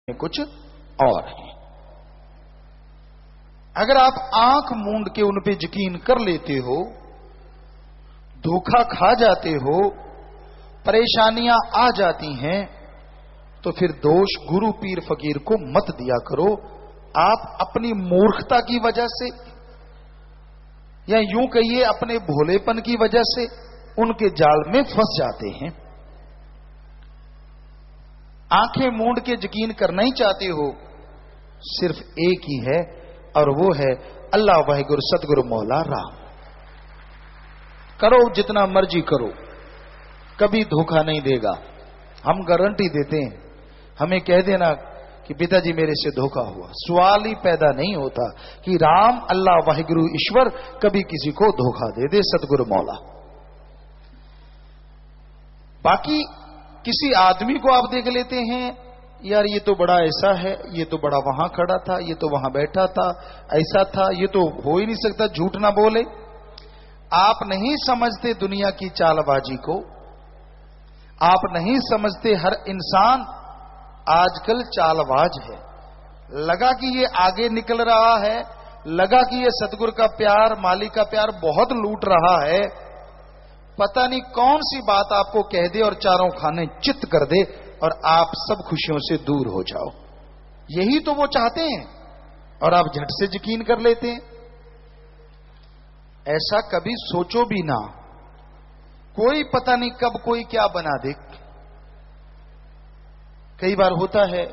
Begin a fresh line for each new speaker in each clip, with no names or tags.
कुछ और है। अगर आप आंख मूंद के उन पे यकीन कर लेते हो, धोखा खा जाते हो, परेशानियां आ जाती हैं, तो फिर दोष गुरु पीर फकीर को मत दिया करो। आप अपनी मूर्खता की वजह से या यूं कहिए अपने भोलेपन की वजह से उनके जाल में फंस जाते हैं। आंखें मूंद के यकीन करना ही चाहते हो, सिर्फ एक ही है और वो है अल्लाह वाहिगुरु सतगुरु मौला राम। करो जितना मर्जी करो, कभी धोखा नहीं देगा। हम गारंटी देते हैं। हमें कह देना कि पिताजी मेरे से धोखा हुआ, सवाल ही पैदा नहीं होता कि राम अल्लाह वाहिगुरु ईश्वर कभी किसी को धोखा दे दे, सतगुरु मौला। बाकी किसी आदमी को आप देख लेते हैं, यार ये तो बड़ा ऐसा है, ये तो बड़ा वहां खड़ा था, ये तो वहां बैठा था, ऐसा था, ये तो हो ही नहीं सकता, झूठ ना बोले। आप नहीं समझते दुनिया की चालबाजी को, आप नहीं समझते हर इंसान आजकल चालबाज है। लगा कि ये आगे निकल रहा है, लगा कि ये सतगुरु का प्यार, मालिक का प्यार बहुत लूट रहा है, पता नहीं कौन सी बात आपको कह दे और चारों खाने चित कर दे और आप सब खुशियों से दूर हो जाओ। यही तो वो चाहते हैं और आप झट से यकीन कर लेते हैं। ऐसा कभी सोचो भी ना, कोई पता नहीं कब कोई क्या बना दे। कई बार होता है,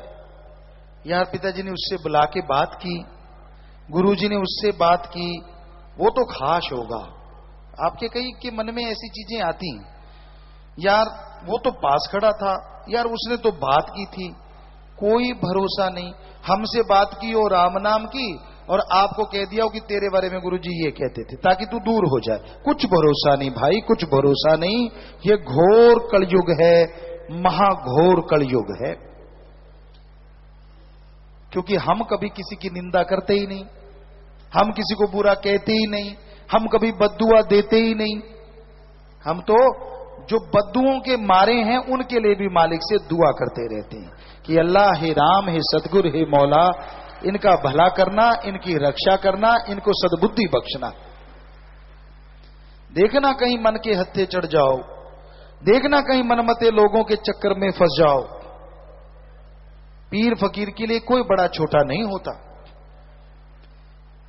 यार पिताजी ने उससे बुला के बात की, गुरुजी ने उससे बात की, वो तो खास होगा। आपके कई के मन में ऐसी चीजें आती हैं, यार वो तो पास खड़ा था, यार उसने तो बात की थी, कोई भरोसा नहीं। हमसे बात की और राम नाम की और आपको कह दिया हो कि तेरे बारे में गुरुजी ये कहते थे, ताकि तू दूर हो जाए। कुछ भरोसा नहीं भाई, कुछ भरोसा नहीं। ये घोर कलयुग है, महाघोर कलयुग है। क्योंकि हम कभी किसी की निंदा करते ही नहीं, हम किसी को बुरा कहते ही नहीं, हम कभी बद्दुआ देते ही नहीं। हम तो जो बद्दुओं के मारे हैं उनके लिए भी मालिक से दुआ करते रहते हैं कि अल्लाह हे राम, हे सतगुरु, हे मौला, इनका भला करना, इनकी रक्षा करना, इनको सद्बुद्धि बख्शना। देखना कहीं मन के हत्थे चढ़ जाओ, देखना कहीं मनमते लोगों के चक्कर में फंस जाओ। पीर फकीर के लिए कोई बड़ा छोटा नहीं होता।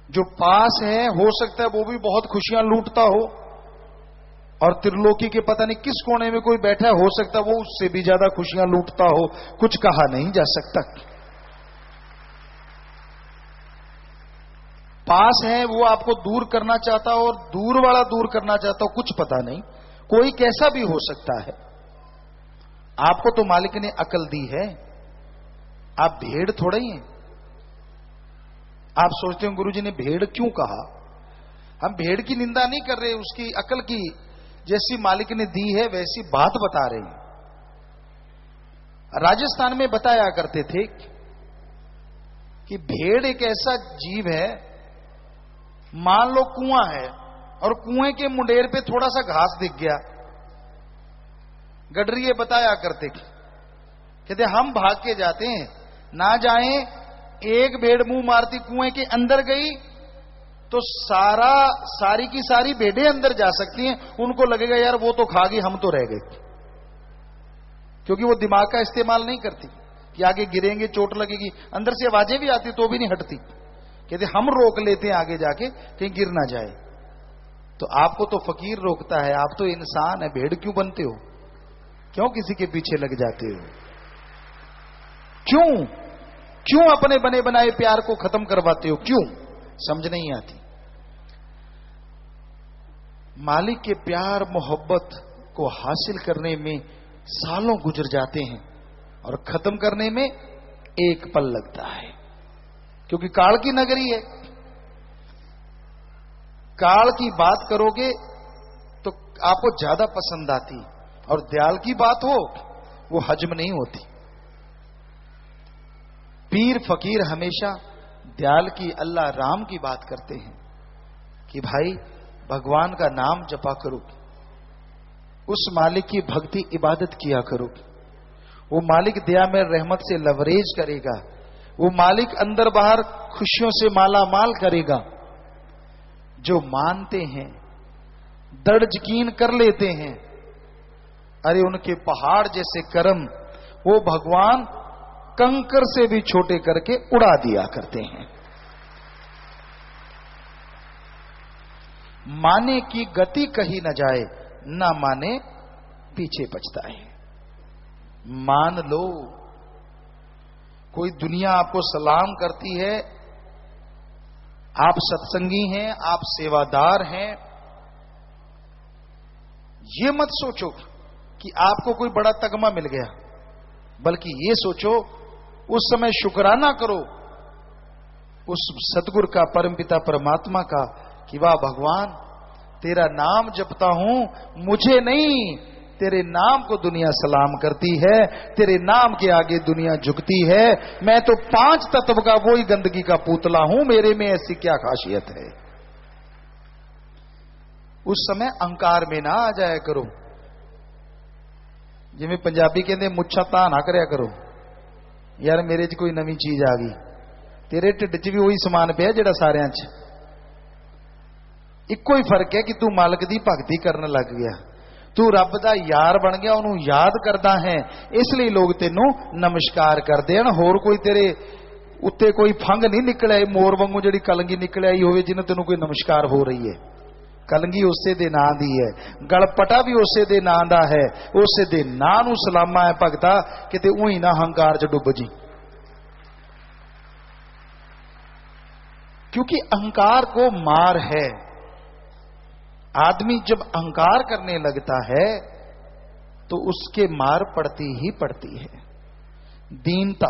जो पास है, हो सकता है वो भी बहुत खुशियां लूटता हो, और त्रिलोकी के पता नहीं किस कोने में कोई बैठा है, हो सकता है वो उससे भी ज्यादा खुशियां लूटता हो। कुछ कहा नहीं जा सकता। पास है वो आपको दूर करना चाहता हो और दूर वाला दूर करना चाहता हो, कुछ पता नहीं। कोई कैसा भी हो सकता है। आपको तो मालिक ने अकल दी है, आप भेड़ थोड़े ही हैं। आप सोचते हो गुरुजी ने भेड़ क्यों कहा? हम भेड़ की निंदा नहीं कर रहे, उसकी अकल की जैसी मालिक ने दी है वैसी बात बता रहे हैं। राजस्थान में बताया करते थे कि भेड़ एक ऐसा जीव है, मान लो कुआं है और कुएं के मुंडेर पे थोड़ा सा घास दिख गया, गडरिए बताया करते कहते हम भाग के जाते हैं, ना जाएं, एक भेड़ मुंह मारती कुएं के अंदर गई तो सारी की सारी भेड़ें अंदर जा सकती हैं। उनको लगेगा यार वो तो खा गई, हम तो रह गए। क्योंकि वो दिमाग का इस्तेमाल नहीं करती कि आगे गिरेंगे, चोट लगेगी। अंदर से आवाजें भी आती तो भी नहीं हटती। कहते हम रोक लेते हैं आगे जाके कहीं गिर ना जाए। तो आपको तो फकीर रोकता है, आप तो इंसान है, भेड़ क्यों बनते हो? क्यों किसी के पीछे लग जाते हो? क्यों अपने बने बनाए प्यार को खत्म करवाते हो? क्यों? समझ नहीं आती। मालिक के प्यार मोहब्बत को हासिल करने में सालों गुजर जाते हैं और खत्म करने में एक पल लगता है। क्योंकि काल की नगरी है। काल की बात करोगे तो आपको ज्यादा पसंद आती, और दयाल की बात हो वो हजम नहीं होती। पीर फकीर हमेशा दयाल की, अल्लाह राम की बात करते हैं कि भाई भगवान का नाम जपा करो, उस मालिक की भक्ति इबादत किया करो, वो मालिक दया में रहमत से लवरेज करेगा। वो मालिक अंदर बाहर खुशियों से माला माल करेगा। जो मानते हैं, दृढ़ यकीन कर लेते हैं, अरे उनके पहाड़ जैसे कर्म वो भगवान कंकर से भी छोटे करके उड़ा दिया करते हैं। माने की गति कही न जाए, ना माने पीछे पछताए। मान लो, कोई दुनिया आपको सलाम करती है, आप सत्संगी हैं, आप सेवादार हैं, ये मत सोचो कि आपको कोई बड़ा तगमा मिल गया, बल्कि ये सोचो उस समय शुक्राना करो उस सतगुरु का, परमपिता परमात्मा का, कि वाह भगवान, तेरा नाम जपता हूं, मुझे नहीं, तेरे नाम को दुनिया सलाम करती है, तेरे नाम के आगे दुनिया झुकती है। मैं तो 5 तत्व का वही गंदगी का पुतला हूं, मेरे में ऐसी क्या खासियत है। उस समय अहंकार में ना आ जाया करो। जिमें पंजाबी कहते मुच्छा ता ना करया करो, यार मेरे च कोई नवी चीज आ गई, तेरे ढिड च भी वही समान पिया जेड़ा सारियां च। इको ही फर्क है कि तू मालक दी भगती करने लग गया, तू रब दा यार बन गया, उन्होंने याद करदा है, इसलिए लोग तेनों नमस्कार करते हैं। होर कोई तेरे उत्ते कोई फंग नहीं निकलिया, मोर वांगू जिहड़ी कलंगी निकल आई होवे जिन्हें तेनों कोई नमस्कार हो रही है। कलंगी उसे दे नां दी है, गलपटा भी उसे दे नां दा है, उसे दे नां नूं सलामा है भगता, किते उही ना हंकार च डुब जी। क्योंकि अहंकार को मार है। आदमी जब अहंकार करने लगता है तो उसके मार पड़ती ही पड़ती है। दीनता,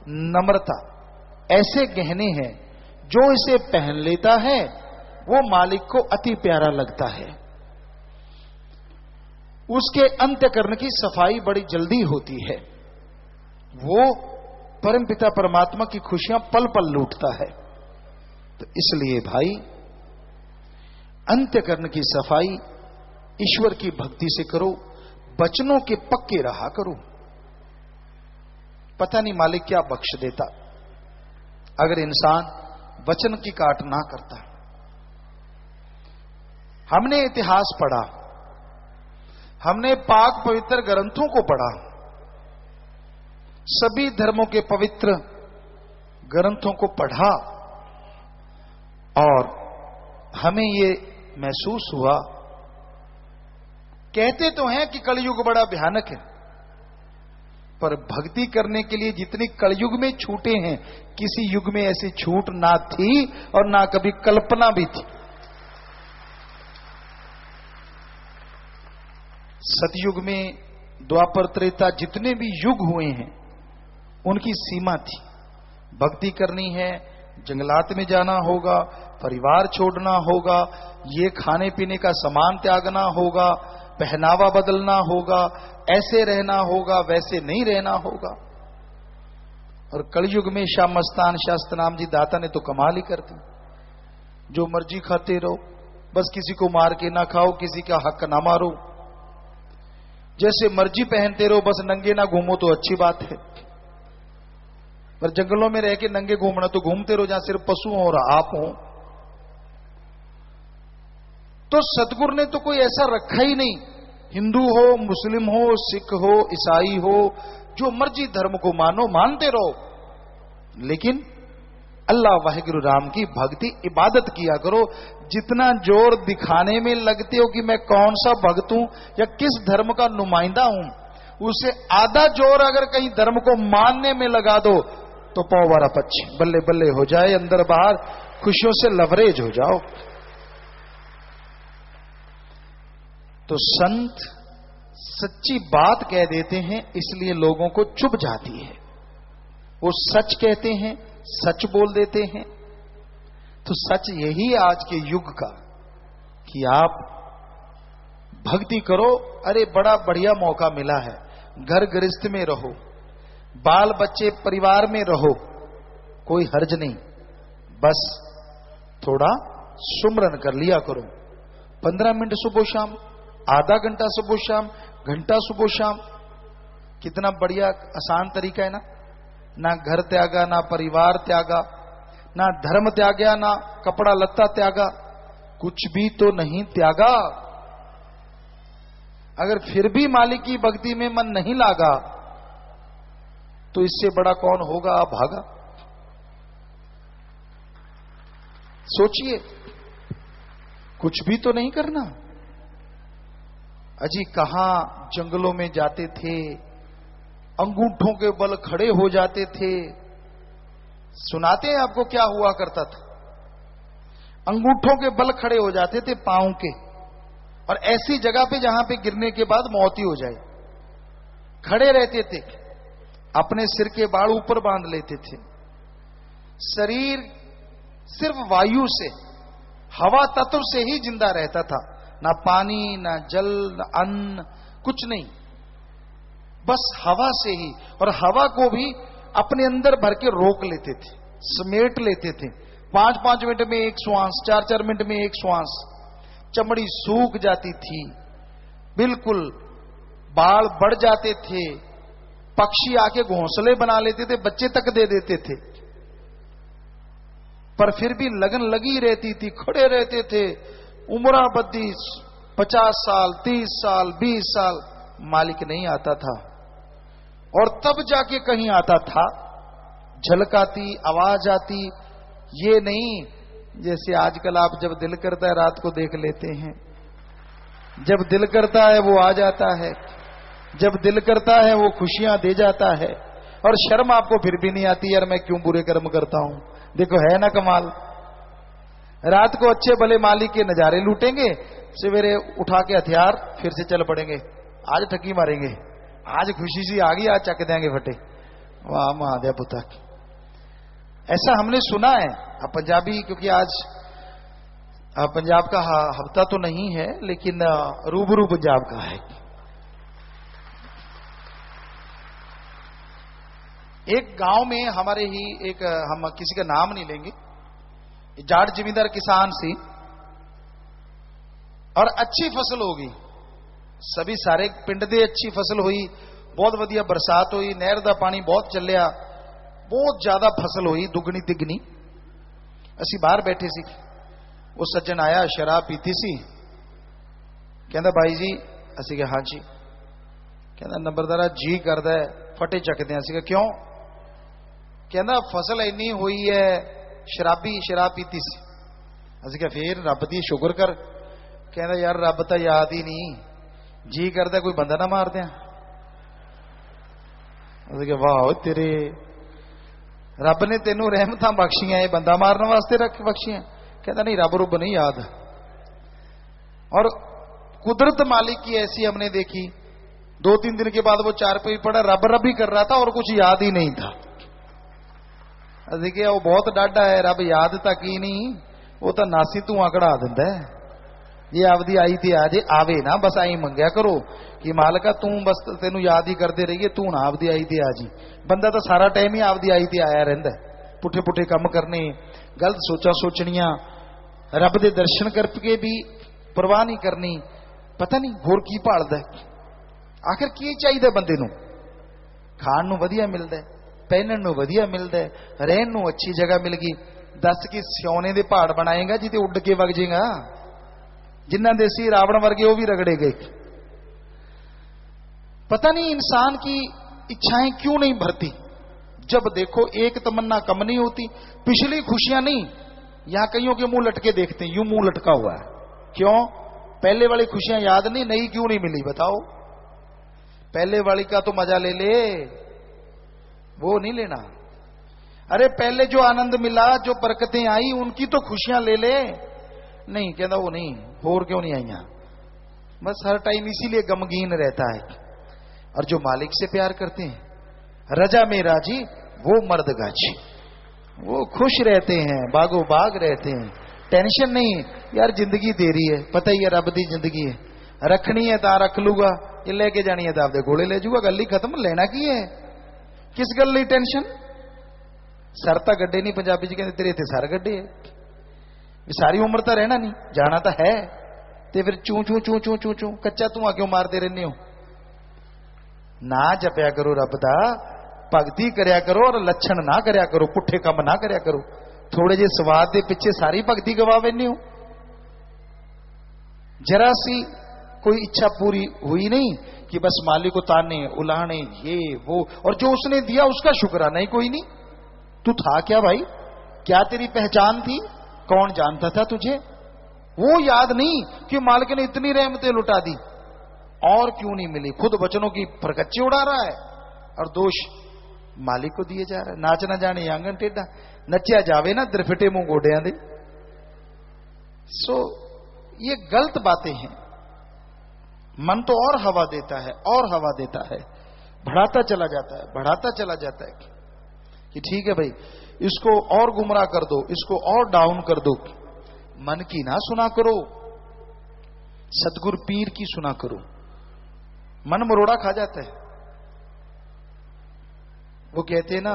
नम्रता ऐसे गहने हैं, जो इसे पहन लेता है वो मालिक को अति प्यारा लगता है। उसके अंतःकरण की सफाई बड़ी जल्दी होती है, वो परमपिता परमात्मा की खुशियां पल पल लूटता है। तो इसलिए भाई, अंतःकरण की सफाई ईश्वर की भक्ति से करो, वचनों के पक्के रहा करो। पता नहीं मालिक क्या बख्श देता अगर इंसान वचन की काट ना करता। हमने इतिहास पढ़ा, हमने पाक पवित्र ग्रंथों को पढ़ा, सभी धर्मों के पवित्र ग्रंथों को पढ़ा, और हमें ये महसूस हुआ, कहते तो हैं कि कलयुग बड़ा भयानक है, पर भक्ति करने के लिए जितनी कलयुग में छूटे हैं, किसी युग में ऐसी छूट ना थी और ना कभी कल्पना भी थी। सतयुग में, द्वापर, त्रेता, जितने भी युग हुए हैं उनकी सीमा थी। भक्ति करनी है, जंगलात में जाना होगा, परिवार छोड़ना होगा, ये खाने पीने का सामान त्यागना होगा, पहनावा बदलना होगा, ऐसे रहना होगा, वैसे नहीं रहना होगा। और कलयुग में शाह मस्तान शास्त्रनाम जी दाता ने तो कमाल ही कर दी। जो मर्जी खाते रहो, बस किसी को मार के ना खाओ, किसी का हक ना मारो, जैसे मर्जी पहनते रहो, बस नंगे ना घूमो तो अच्छी बात है। पर जंगलों में रह के नंगे घूमना तो घूमते रहो जहां सिर्फ पशु हो और आप हो। तो सतगुरु ने तो कोई ऐसा रखा ही नहीं, हिंदू हो, मुस्लिम हो, सिख हो, ईसाई हो, जो मर्जी धर्म को मानो, मानते रहो, लेकिन अल्लाह वाहिगुरु राम की भक्ति इबादत किया करो। जितना जोर दिखाने में लगते हो कि मैं कौन सा भक्त हूं या किस धर्म का नुमाइंदा हूं, उसे आधा जोर अगर कहीं धर्म को मानने में लगा दो तो पौवारा पच्ची बल्ले बल्ले हो जाए, अंदर बाहर खुशियों से लवरेज हो जाओ। तो संत सच्ची बात कह देते हैं, इसलिए लोगों को चुभ जाती है। वो सच कहते हैं, सच बोल देते हैं। तो सच यही आज के युग का कि आप भक्ति करो। अरे बड़ा बढ़िया मौका मिला है, घर गृहस्थ में रहो, बाल बच्चे परिवार में रहो, कोई हर्ज नहीं, बस थोड़ा सुमरन कर लिया करो। 15 मिनट सुबह शाम, आधा घंटा सुबह शाम, घंटा सुबह शाम, कितना बढ़िया आसान तरीका है ना। ना घर त्यागा, ना परिवार त्यागा, ना धर्म त्यागा, ना कपड़ा लत्ता त्यागा, कुछ भी तो नहीं त्यागा। अगर फिर भी मालिक की भक्ति में मन नहीं लागा तो इससे बड़ा कौन होगा भागा। सोचिए, कुछ भी तो नहीं करना। अजी कहां जंगलों में जाते थे, अंगूठों के बल खड़े हो जाते थे। सुनाते हैं आपको क्या हुआ करता था। अंगूठों के बल खड़े हो जाते थे पांव के, और ऐसी जगह पे जहां पे गिरने के बाद मौत ही हो जाए। खड़े रहते थे, अपने सिर के बाल ऊपर बांध लेते थे। शरीर सिर्फ वायु से, हवा तत्व से ही जिंदा रहता था। ना पानी, ना जल, ना अन्न, कुछ नहीं, बस हवा से ही। और हवा को भी अपने अंदर भर के रोक लेते थे, समेट लेते थे। 5-5 मिनट में एक श्वास, 4-4 मिनट में एक श्वास। चमड़ी सूख जाती थी बिल्कुल, बाल बढ़ जाते थे, पक्षी आके घोंसले बना लेते थे, बच्चे तक दे देते थे। पर फिर भी लगन लगी रहती थी, खड़े रहते थे। उम्र बद्दी 50 साल, 30 साल, 20 साल, मालिक नहीं आता था। और तब जाके कहीं आता था, झलकाती आवाज आती। ये नहीं जैसे आजकल आप जब दिल करता है रात को देख लेते हैं, जब दिल करता है वो आ जाता है, जब दिल करता है वो खुशियां दे जाता है। और शर्म आपको फिर भी नहीं आती, यार मैं क्यों बुरे कर्म करता हूं। देखो है ना कमाल। रात को अच्छे भले मालिक के नजारे लूटेंगे, सवेरे उठा के हथियार फिर से चल पड़ेंगे। आज ठगी मारेंगे, आज खुशी सी आ गई, आज चक देंगे फटे। वाह महादेव पुता। ऐसा हमने सुना है। अब पंजाबी, क्योंकि आज पंजाब का हफ्ता तो नहीं है, लेकिन रूबरू पंजाब का है। एक गांव में हमारे ही एक, हम किसी का नाम नहीं लेंगे, जाट जमींदार किसान सी, और अच्छी फसल होगी। सभी सारे पिंड दे अच्छी फसल हुई, बहुत वधिया बरसात हुई, नहर दा पानी बहुत चलिया, बहुत ज्यादा फसल हुई, दुगनी तिगनी। असी बाहर बैठे सी, वो सज्जन आया, शराब पीती सी। कहता भाई जी, असी कहा हाँ जी। कहता नंबरदारा जी करदा है फटे चकदे। असी कहा क्यों? कहता फसल इन्नी हुई है, शराबी शराब पीती सी। असी कहा फिर रब दी शुक्र कर। कहता यार रब तो याद ही नहीं, जी करदा कोई बंदा ना मार दिया। असी कहा वाह तेरे, रब ने तेनू रहमतां बख्शियां, ये बंदा मारने वास्ते रख बख्शियां। कहता नहीं, रब रुब नहीं याद। और कुदरत मालिक की ऐसी हमने देखी, 2-3 दिन के बाद वो 4 पे पड़ा, रब रब ही कर रहा था और कुछ याद ही नहीं था। देखिए वो बहुत डाढ़ा है, रब याद तक ही नहीं, वो तो नासी धुआं कढ़ा दिंदा है। ये आपदी आई थी आज आवे ना, बस आई मंगया करो कि मालका तू बस तेनू याद ही करते रहिए, तू ना आपदी आई थी आज ही। बंदा तो सारा टाइम ही आपदी आई थी आया रहता है, पुठे पुठे काम करने, गलत सोचा सोचनियां, रब दे दर्शन करके भी परवाह नहीं करनी। पता नहीं होर की भालदा है। आखिर की चाहिए बंदे नू? खाण नू वधिया मिलदा है, पहनण नू वधिया मिलदा है, रहन नू अच्छी जगह मिल गई। दस कि सोने दे पहाड़ बनाएगा जिते उड़ के वग जाएगा। जिन्ना देसी रावण वर्गे वो भी रगड़े गए। पता नहीं इंसान की इच्छाएं क्यों नहीं भरती। जब देखो एक तमन्ना कम नहीं होती। पिछली खुशियां नहीं, यहां कईयों के मुंह लटके देखते हैं, यूं मुंह लटका हुआ है। क्यों? पहले वाली खुशियां याद नहीं, नई क्यों नहीं मिली बताओ? पहले वाली का तो मजा ले ले, वो नहीं लेना। अरे पहले जो आनंद मिला, जो बरकतें आई, उनकी तो खुशियां ले ले। नहीं कहता वो नहीं, और क्यों नहीं आई? बस हर टाइम इसीलिए गमगीन रहता है। और जो मालिक से प्यार करते हैं, रजा में राजी वो मर्द गाजी, वो खुश रहते हैं, बागो बाग रहते हैं, टेंशन नहीं। यार जिंदगी तेरी है, पता ही है रब दी जिंदगी है, रखनी है तो रख लूगा, ये लेके जानी है तो आपके घोड़े ले जूगा, गल ही खत्म। लेना की है, किस गल ली टेंशन? सर तो गड्ढे नहीं, पंजाबी जी कहते तेरे इतने सर गड्ढे है। सारी उम्र तो रहना नहीं, जाना तो है, तो फिर चू चू चू चू चू चू कच्चा धुआं क्यों मारते रहने हो? ना जपया करो रब दा, भगती करया करो और लक्षण ना करया करो, पुठे काम ना करया करो। थोड़े जे स्वाद के पिछे सारी भगती गवा बैठे हो। जरा सी कोई इच्छा पूरी हुई नहीं कि बस मालिक को ताने उलाहने ये वो, और जो उसने दिया उसका शुक्राना ही कोई नहीं। तू था क्या भाई? क्या तेरी पहचान थी? कौन जानता था तुझे? वो याद नहीं कि मालिक ने इतनी रहमतें लुटा दी और क्यों नहीं मिली। खुद बचनों की फरकच्चे उड़ा रहा है और दोष मालिक को दिए जा रहा है। नाच ना जाने आंगन टेढ़ा, नचिया जावे ना द्रफिटे मुंह गोडियां दे। सो ये गलत बातें हैं। मन तो और हवा देता है और हवा देता है, बढ़ाता चला जाता है, बढ़ाता चला जाता है कि ठीक है भाई इसको और गुमराह कर दो, इसको और डाउन कर दो। मन की ना सुना करो, सतगुरु पीर की सुना करो। मन मरोड़ा खा जाता है। वो कहते हैं ना,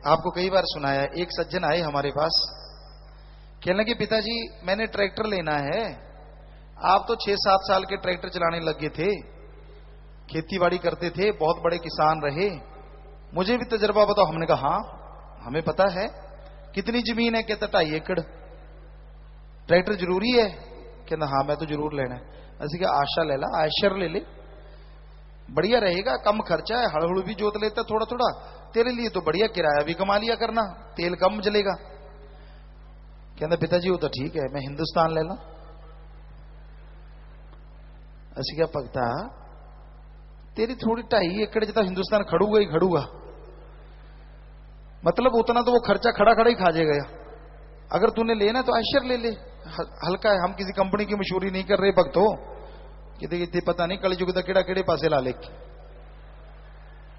आपको कई बार सुनाया, एक सज्जन आए हमारे पास, कहने लगे पिताजी मैंने ट्रैक्टर लेना है। आप तो 6-7 साल के ट्रैक्टर चलाने लगे थे, खेतीबाड़ी करते थे, बहुत बड़े किसान रहे, मुझे भी तजर्बा बताओ। हमने कहा हाँ हमें पता है। कितनी जमीन है? कहता 2.5 एकड़। ट्रैक्टर जरूरी है? कहना हाँ मैं तो जरूर लेना है। ऐसे क्या? आशा ले ला, आयशर ले ले, बढ़िया रहेगा, कम खर्चा है, हड़हुड़ भी जोत लेता थोड़ा थोड़ा, तेरे लिए तो बढ़िया, किराया भी कमा लिया करना, तेल कम जलेगा। कहना पिताजी वो तो ठीक है, मैं हिंदुस्तान ले ला। ऐसे क्या पकता, तेरी थोड़ी 2.5 एकड़ जितना हिंदुस्तान खड़ूगा ही खड़ूगा, मतलब उतना तो वो खर्चा खड़ा खड़ा ही खा जाएगा। अगर तूने लेना तो आयशर ले ले, हल्का है। हम किसी कंपनी की मशहूरी नहीं कर रहे भक्तो, कि पता नहीं कल युग का केड़ा केड़े पासे ला ले।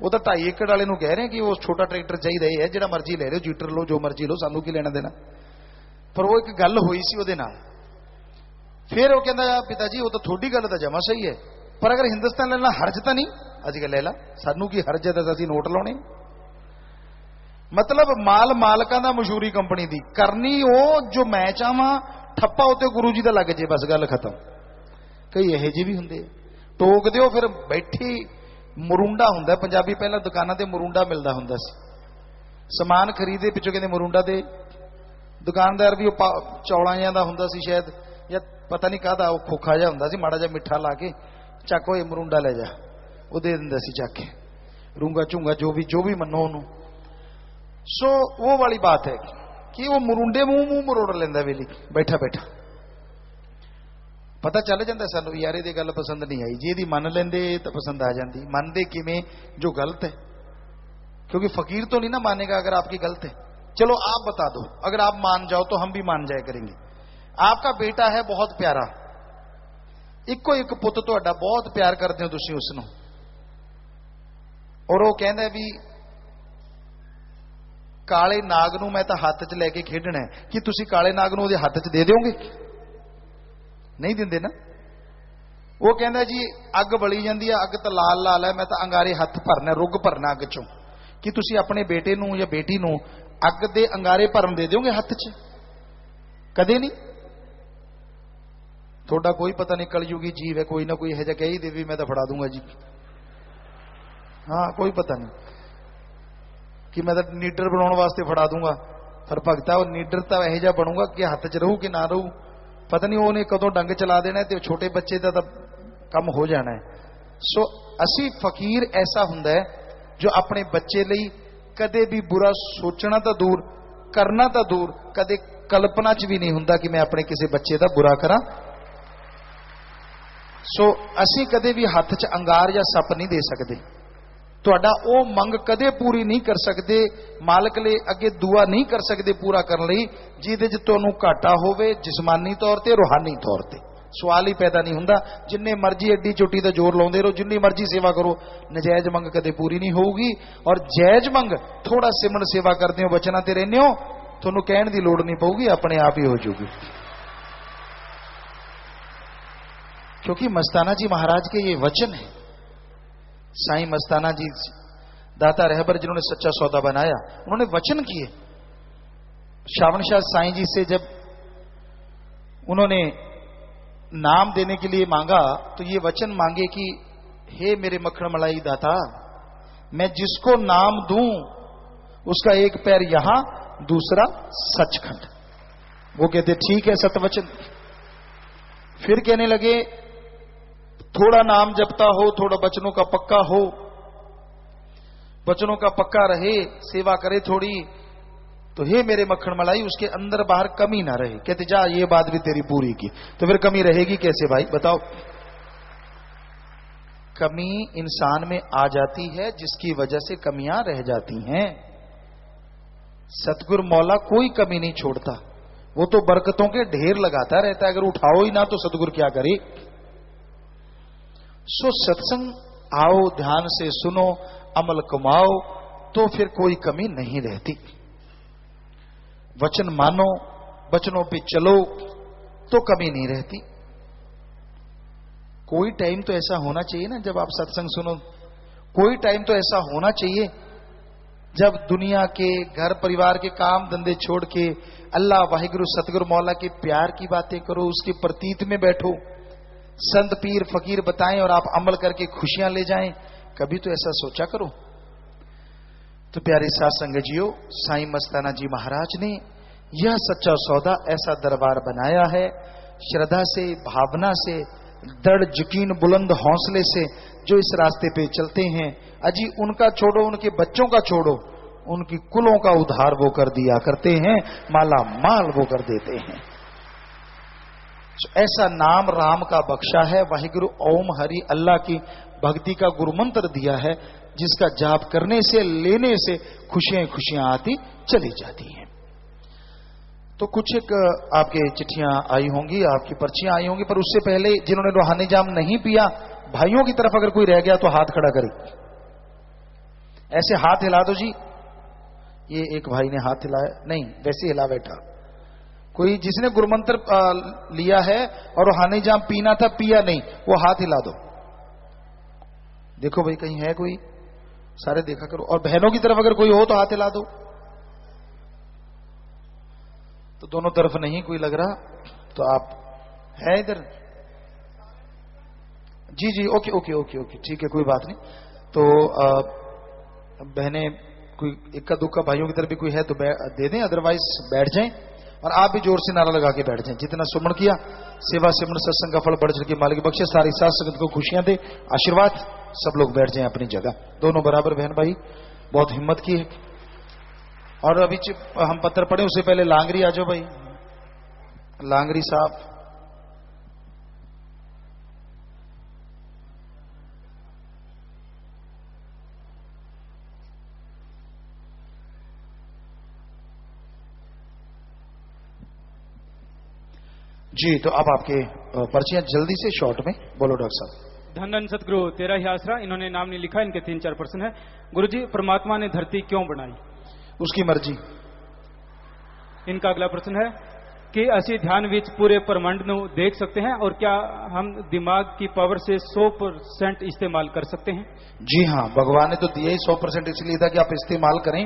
वो तो 2.5 एकड़ वाले कह रहे हैं कि वो छोटा ट्रैक्टर चाहिए है, जो मर्जी ले लो, जीटर लो, जो मर्जी लो, सानू की लेना देना। पर वो एक गल हुई सी ਉਹਦੇ ਨਾਲ। फिर वो कहता पिताजी वो तो थोड़ी गल तो जमा सही है, पर अगर हिंदुस्तान लेना हर्ज तो नहीं, अज ले ला, सानू की हर्ज है तो असं नोट लाने। मतलब माल मालकां दा मशहूरी कंपनी दी करनी, वो जो मैं चाहवा ठप्पा उते गुरु जी का लग जे, बस गल खत्म। कई यह जे भी होंगे, टोक दो फिर बैठी। मुरुंडा हुंदा, पंजाबी पहला दुकानां ते मुरुंडा मिलता हुंदा सी, समान खरीदे पिछों कहते मुरुंडा दे। दुकानदार भी चौलां जिहां दा हुंदा सी शायद, या पता नहीं कहदा, वो खोखा जिहा हुंदा सी, माड़ा जिहा मिठा ला के चक होए मुरुंडा ले जा, वो दे दिंदा सी चक के, रूंगा झूंगा जो भी मनो उन्होंने। सो वो वाली बात है कि वो मुरुंडे मुंह मरोड़ लेंदा वेली बैठा बैठा। पता चल जाता सानू यार ये गल पसंद नहीं आई, जे यदि मन लेंदे तो पसंद आ जाती। मनदे किवें जो गलत है, क्योंकि फकीर तो नहीं ना मानेगा अगर आपकी गलत है। चलो आप बता दो, अगर आप मान जाओ तो हम भी मान जाया करेंगे। आपका बेटा है बहुत प्यारा, इको एक पुत तुहाडा, बहुत प्यार करते हो तुसीं उसनूं, और वो कहंदा भी काले नाग नूं मैं तो हाथ च लैके खेडना है, कि तुसीं काले नाग नूं उहदे हाथ च दे दोगे? नहीं दिंदे ना। वो कहंदा जी अग बली जांदी है, अग तो लाल लाल है, मैं तो अंगारे हथ भरना, रुग भरना अग चों, कि तुसीं अपने बेटे नूं या बेटी नूं अग दे अंगारे भरन दे दोगे हथ च? कदे नहीं। थोड़ा कोई पता नहीं कलयुगी जीव है, कोई ना कोई है कह ही दे भी मैं तो फड़ा दूंगा जी। हाँ कोई पता नहीं कि मैं तो नीडर बनाने वास्ते फड़ा दूंगा, पर भगता वो नीडर तो यह जा बनूंगा कि हथ च रहू कि ना रहू, पता नहीं उन्हें कदों डंग चला देना है, तो छोटे बच्चे का तो कम हो जाना है। सो असी फकीर ऐसा हुंदा है जो अपने बच्चे लिए कदे भी बुरा सोचना तो दूर, करना तो दूर, कदे कल्पना च भी नहीं हुंदा कि मैं अपने किसी बच्चे का बुरा करा। सो असी कदे भी हाथ च अंगार या सप नहीं दे सकते, तुहाडा ओ मंग कदे पूरी नहीं कर सकते, मालक ले अगे दुआ नहीं कर सकते पूरा करने लई जिहदे च तुहानूं घाटा होवे जिसमानी तौर ते रूहानी तौर ते। सवाल ही पैदा नहीं हुंदा। जिन्ने मर्जी एडी चोटी दा जोर लाउंदे रहो, जिन्नी मर्जी सेवा करो, नजायज मंग कदे पूरी नहीं होगी। और जायज मंग थोड़ा सिमरन सेवा करते हो, वचनां ते रहंदे हो, तुहानूं कहण दी लोड़ नहीं पऊगी, अपने आप ही हो जाऊगी। क्योंकि मस्ताना जी महाराज के ये वचन है। साईं मस्ताना जी दाता रहबर जिन्होंने सच्चा सौदा बनाया, उन्होंने वचन किए। श्रावण शाह साईं जी से जब उन्होंने नाम देने के लिए मांगा तो ये वचन मांगे कि हे मेरे मक्खन मलाई दाता, मैं जिसको नाम दूं उसका एक पैर यहां, दूसरा सचखंड। वो कहते ठीक है सतवचन। फिर कहने लगे थोड़ा नाम जपता हो, थोड़ा बचनों का पक्का हो, बचनों का पक्का रहे, सेवा करे थोड़ी, तो हे मेरे मक्खन मलाई उसके अंदर बाहर कमी ना रहे। कहते जा ये बात भी तेरी पूरी की। तो फिर कमी रहेगी कैसे भाई बताओ? कमी इंसान में आ जाती है जिसकी वजह से कमियां रह जाती हैं। सतगुरु मौला कोई कमी नहीं छोड़ता, वो तो बरकतों के ढेर लगाता रहता है। अगर उठाओ ही ना तो सतगुरु क्या करे? सो सत्संग आओ, ध्यान से सुनो, अमल कमाओ, तो फिर कोई कमी नहीं रहती। वचन मानो, वचनों पे चलो, तो कमी नहीं रहती। कोई टाइम तो ऐसा होना चाहिए ना जब आप सत्संग सुनो, कोई टाइम तो ऐसा होना चाहिए जब दुनिया के घर परिवार के काम धंधे छोड़ के अल्लाह वाहिगुरु सतगुरु मौला के प्यार की बातें करो, उसके प्रतीत में बैठो, संत पीर फकीर बताएं और आप अमल करके खुशियां ले जाएं। कभी तो ऐसा सोचा करो। तो प्यारे साथ संगत साईं मस्ताना जी महाराज ने यह सच्चा सौदा ऐसा दरबार बनाया है, श्रद्धा से, भावना से, दृढ़ यकीन, बुलंद हौसले से जो इस रास्ते पे चलते हैं, अजी उनका छोड़ो, उनके बच्चों का छोड़ो, उनकी कुलों का उद्धार वो कर दिया करते हैं, माला माल वो कर देते हैं। ऐसा नाम राम का बख्शा है, वाहिगुरु ओम हरि अल्लाह की भक्ति का गुरु मंत्र दिया है, जिसका जाप करने से, लेने से खुशियां खुशियां आती चली जाती हैं। तो कुछ एक आपके चिट्ठियां आई होंगी, आपकी पर्चियां आई होंगी, पर उससे पहले जिन्होंने रूहानी जाम नहीं पिया, भाइयों की तरफ अगर कोई रह गया तो हाथ खड़ा करे, ऐसे हाथ हिला दो जी। ये एक भाई ने हाथ हिलाया, नहीं वैसे हिला बैठा। कोई जिसने गुरुमंत्र लिया है और रूहानी जाम पीना था, पिया नहीं, वो हाथ हिला दो। देखो भाई कहीं है कोई, सारे देखा करो। और बहनों की तरफ अगर कोई हो तो हाथ हिला दो। तो दोनों तरफ नहीं कोई लग रहा, तो आप है इधर? जी जी, ओके ओके ओके ओके, ठीक है, कोई बात नहीं। तो बहनें कोई इक्का दुक्का भाइयों की तरफ भी कोई है तो दे दें, अदरवाइज बैठ जाएं। और आप भी जोर से नारा लगा के बैठ जाएं। जितना सुमन किया, सेवा सिमरन सत्संग का फल बढ़ चढ़ के मालिक बख्शे, सारी साथ संगत को खुशियां दे, आशीर्वाद। सब लोग बैठ जाएं अपनी जगह, दोनों बराबर। बहन भाई बहुत हिम्मत की है। और अभी हम पत्र पढ़े उससे पहले लांगरी आ जाओ भाई, लांगरी साहब। जी, तो अब आपके पर्चियां जल्दी से शॉर्ट में बोलो डॉक्टर साहब।
धन धन सतगुरु तेरा ही आसरा। इन्होंने नाम नहीं लिखा, इनके 3-4 प्रश्न है। गुरुजी, परमात्मा ने धरती क्यों बनाई? उसकी
मर्जी।
इनका अगला प्रश्न है कि असि ध्यान विच पूरे ब्रह्मांड को देख सकते हैं, और क्या हम दिमाग की पावर से 100% इस्तेमाल कर सकते हैं?
जी हाँ, भगवान ने तो दिया ही 100% इसलिए था कि आप इस्तेमाल करें,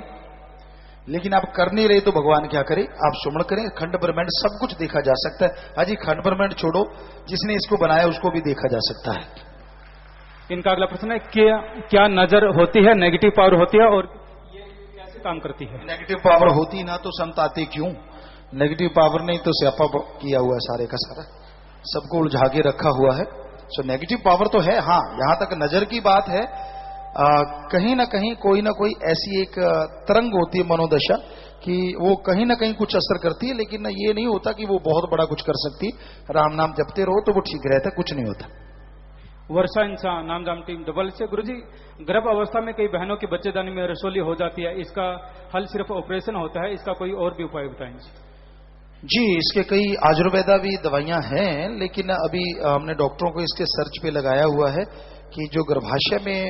लेकिन आप कर नहीं रहे तो भगवान क्या करे? आप सुमन करें। खंड ब्रह्मांड सब कुछ देखा जा सकता है। हाजी, खंड ब्रह्मांड छोड़ो, जिसने इसको बनाया उसको भी देखा जा सकता है।
इनका अगला प्रश्न है कि क्या नजर होती है, नेगेटिव पावर होती है, और ये कैसे काम करती है?
नेगेटिव पावर होती ना तो संत आते क्यों? नेगेटिव पावर नहीं तो स्यापा किया हुआ है सारे का सारा, सबको उलझा के रखा हुआ है। सो नेगेटिव पावर तो है। हाँ, यहां तक नजर की बात है, कहीं ना कहीं कोई ना कोई ऐसी एक तरंग होती है, मनोदशा, कि वो कहीं ना कहीं कुछ असर करती है, लेकिन ये नहीं होता कि वो बहुत बड़ा कुछ कर सकती। राम नाम जपते रहो तो वो ठीक रहता है, कुछ नहीं होता।
वर्षा इंसान नाम दाम टीम डबल से। गुरुजी, गर्भ अवस्था में कई बहनों के बच्चेदानी में रसोली हो जाती है, इसका हल सिर्फ ऑपरेशन होता है, इसका कोई और भी उपाय बताएंगे?
जी, इसके कई आयुर्वेदा भी दवाइयां हैं, लेकिन अभी हमने डॉक्टरों को इसके सर्च पे लगाया हुआ है कि जो गर्भाशय में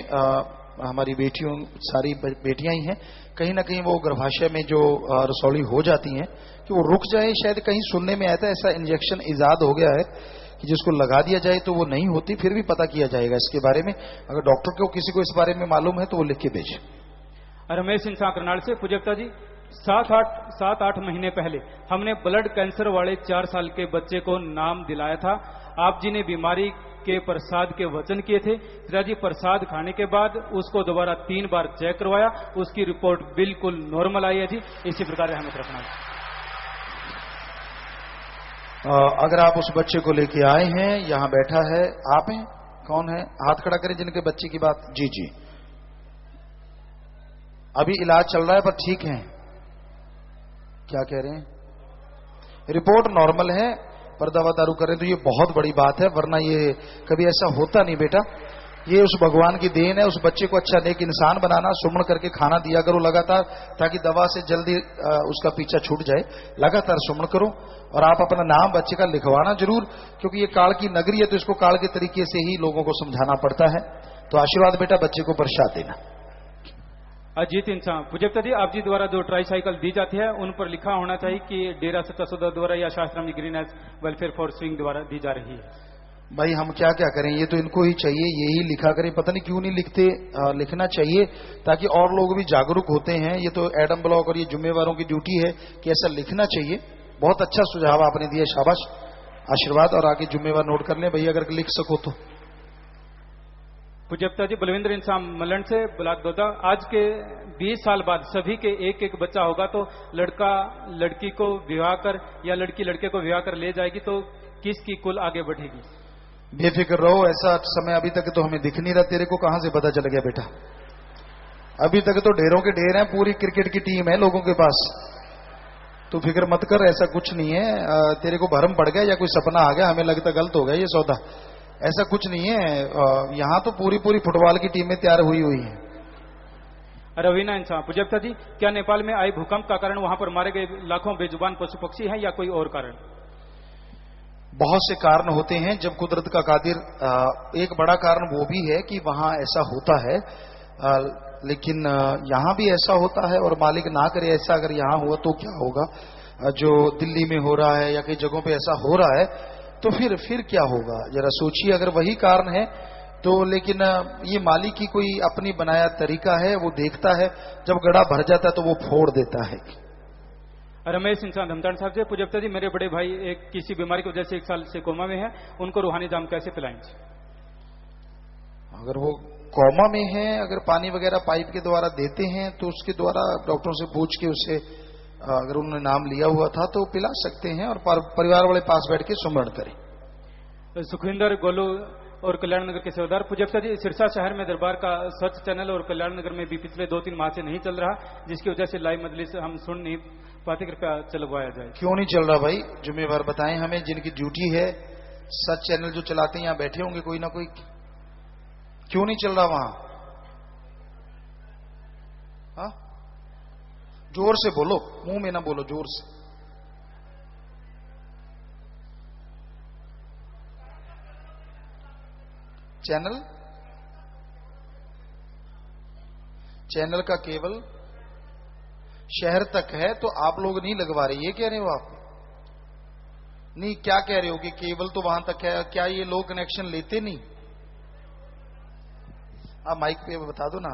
हमारी बेटियों, सारी बेटियां ही हैं, कहीं ना कहीं वो गर्भाशय में जो रसौली हो जाती हैं कि वो रुक जाए। शायद कहीं सुनने में आया था ऐसा इंजेक्शन इजाद हो गया है कि जिसको लगा दिया जाए तो वो नहीं होती, फिर भी पता किया जाएगा इसके बारे में। अगर डॉक्टर को किसी को इस बारे में मालूम है तो वो लिख के भेजे।
रमेश इंसान करनाल से। पूजकता जी, 7-8 महीने पहले हमने ब्लड कैंसर वाले 4 साल के बच्चे को नाम दिलाया था। आप जी ने बीमारी के प्रसाद के वचन किए थे। पिताजी प्रसाद खाने के बाद उसको दोबारा 3 बार चेक करवाया, उसकी रिपोर्ट बिल्कुल नॉर्मल आई है जी। इसी प्रकार हमें रखना है।
अगर आप उस बच्चे को लेके आए हैं, यहां बैठा है, आप हैं, कौन है? हाथ खड़ा करें जिनके बच्चे की बात। जी जी, अभी इलाज चल रहा है पर ठीक है। क्या कह रहे हैं? रिपोर्ट नॉर्मल है पर दवा दारू कर रहे हैं, तो ये बहुत बड़ी बात है, वरना ये कभी ऐसा होता नहीं बेटा। ये उस भगवान की देन है। उस बच्चे को अच्छा नेक इंसान बनाना, सुमन करके खाना दिया करो लगातार, ताकि दवा से जल्दी उसका पीछा छूट जाए। लगातार सुमन करो और आप अपना नाम बच्चे का लिखवाना जरूर, क्योंकि ये काल की नगरी है, तो इसको काल के तरीके से ही लोगों को समझाना पड़ता है। तो आशीर्वाद बेटा बच्चे को बरसात देना।
अजीत इंसान पूजकता जी, आप जी द्वारा जो ट्राईसाइकिल दी जाती है उन पर लिखा होना चाहिए कि डेरा सच्चा सौदा द्वारा या शास्त्राम ग्रीन वेलफेयर फॉर स्विंग द्वारा दी जा रही है।
भाई हम क्या क्या करें, ये तो इनको ही चाहिए, यही लिखा करें। पता नहीं क्यों नहीं लिखते, लिखना चाहिए ताकि और लोग भी जागरूक होते हैं। ये तो एडम ब्लॉक और ये जिम्मेवारों की ड्यूटी है कि ऐसा लिखना चाहिए। बहुत अच्छा सुझाव आपने दिया, शाबाश, आशीर्वाद। और आगे जिम्मेवार नोट कर लें भैया, अगर लिख सको तो।
पूजकता जी, बलविंदर इंसान मलन से ब्लॉक दोदा, आज के 20 साल बाद सभी के एक बच्चा होगा, तो लड़का लड़की को विवाह कर या लड़की लड़के को विवाह कर ले जाएगी, तो किसकी कुल आगे बढ़ेगी?
बेफिक्र रहो, ऐसा समय अभी तक तो हमें दिख नहीं रहा। तेरे को कहां से पता चल गया बेटा? अभी तक तो ढेरों के ढेर हैं, पूरी क्रिकेट की टीम है लोगों के पास। तो फिक्र मत कर, ऐसा कुछ नहीं है। तेरे को भरम पड़ गया या कोई सपना आ गया, हमें लगता गलत हो गया ये सौदा। ऐसा कुछ नहीं है। यहां तो पूरी फुटबॉल की टीमें तैयार हुई है।
रवीना इंसान पूजकता जी, क्या नेपाल में आए भूकंप का कारण वहां पर मारे गए लाखों बेजुबान पशु पक्षी हैं या कोई और कारण?
बहुत से कारण होते हैं जब कुदरत का कादिर। एक बड़ा कारण वो भी है कि वहां ऐसा होता है, लेकिन यहां भी ऐसा होता है, और मालिक ना करे ऐसा अगर यहां हुआ तो क्या होगा। जो दिल्ली में हो रहा है या कई जगहों पे ऐसा हो रहा है, तो फिर क्या होगा जरा सोचिए। अगर वही कारण है तो, लेकिन ये मालिक की कोई अपनी बनाया तरीका है, वो देखता है, जब गड्ढा भर जाता है तो वो फोड़ देता है।
रमेश इंसान धमतान साहब जी, पूजकता जी, मेरे बड़े भाई एक किसी बीमारी की वजह से 1 साल से कोमा में है, उनको रूहानी जाम कैसे पिलाएंगे?
अगर वो कोमा में है, अगर पानी वगैरह पाइप के द्वारा देते हैं तो उसके द्वारा डॉक्टरों से पूछ के उसे, अगर उन्होंने नाम लिया हुआ था तो पिला सकते हैं, और परिवार वाले पास बैठ के सुमरण करें।
सुखविंदर गोलू और कल्याण नगर के सेवादार, पूजकता जी, सिरसा शहर में दरबार का स्वच्छ चैनल और कल्याण नगर में भी पिछले 2-3 माह से नहीं चल रहा, जिसकी वजह से लाइव मजलिस हम सुन नहीं पाते, कृपया चलवाया जाए।
क्यों नहीं चल रहा भाई? जिम्मेवार बताएं हमें, जिनकी ड्यूटी है। सच चैनल जो चलाते हैं यहां बैठे होंगे कोई ना कोई। क्यों नहीं चल रहा वहां? हाँ, जोर से बोलो, मुंह में ना बोलो, जोर से। चैनल का केबल शहर तक है, तो आप लोग नहीं लगवा रहे, ये कह रहे हो आप? नहीं, क्या कह रहे हो कि केबल तो वहां तक है, क्या ये लोग कनेक्शन लेते नहीं? आप माइक पे बता दो ना।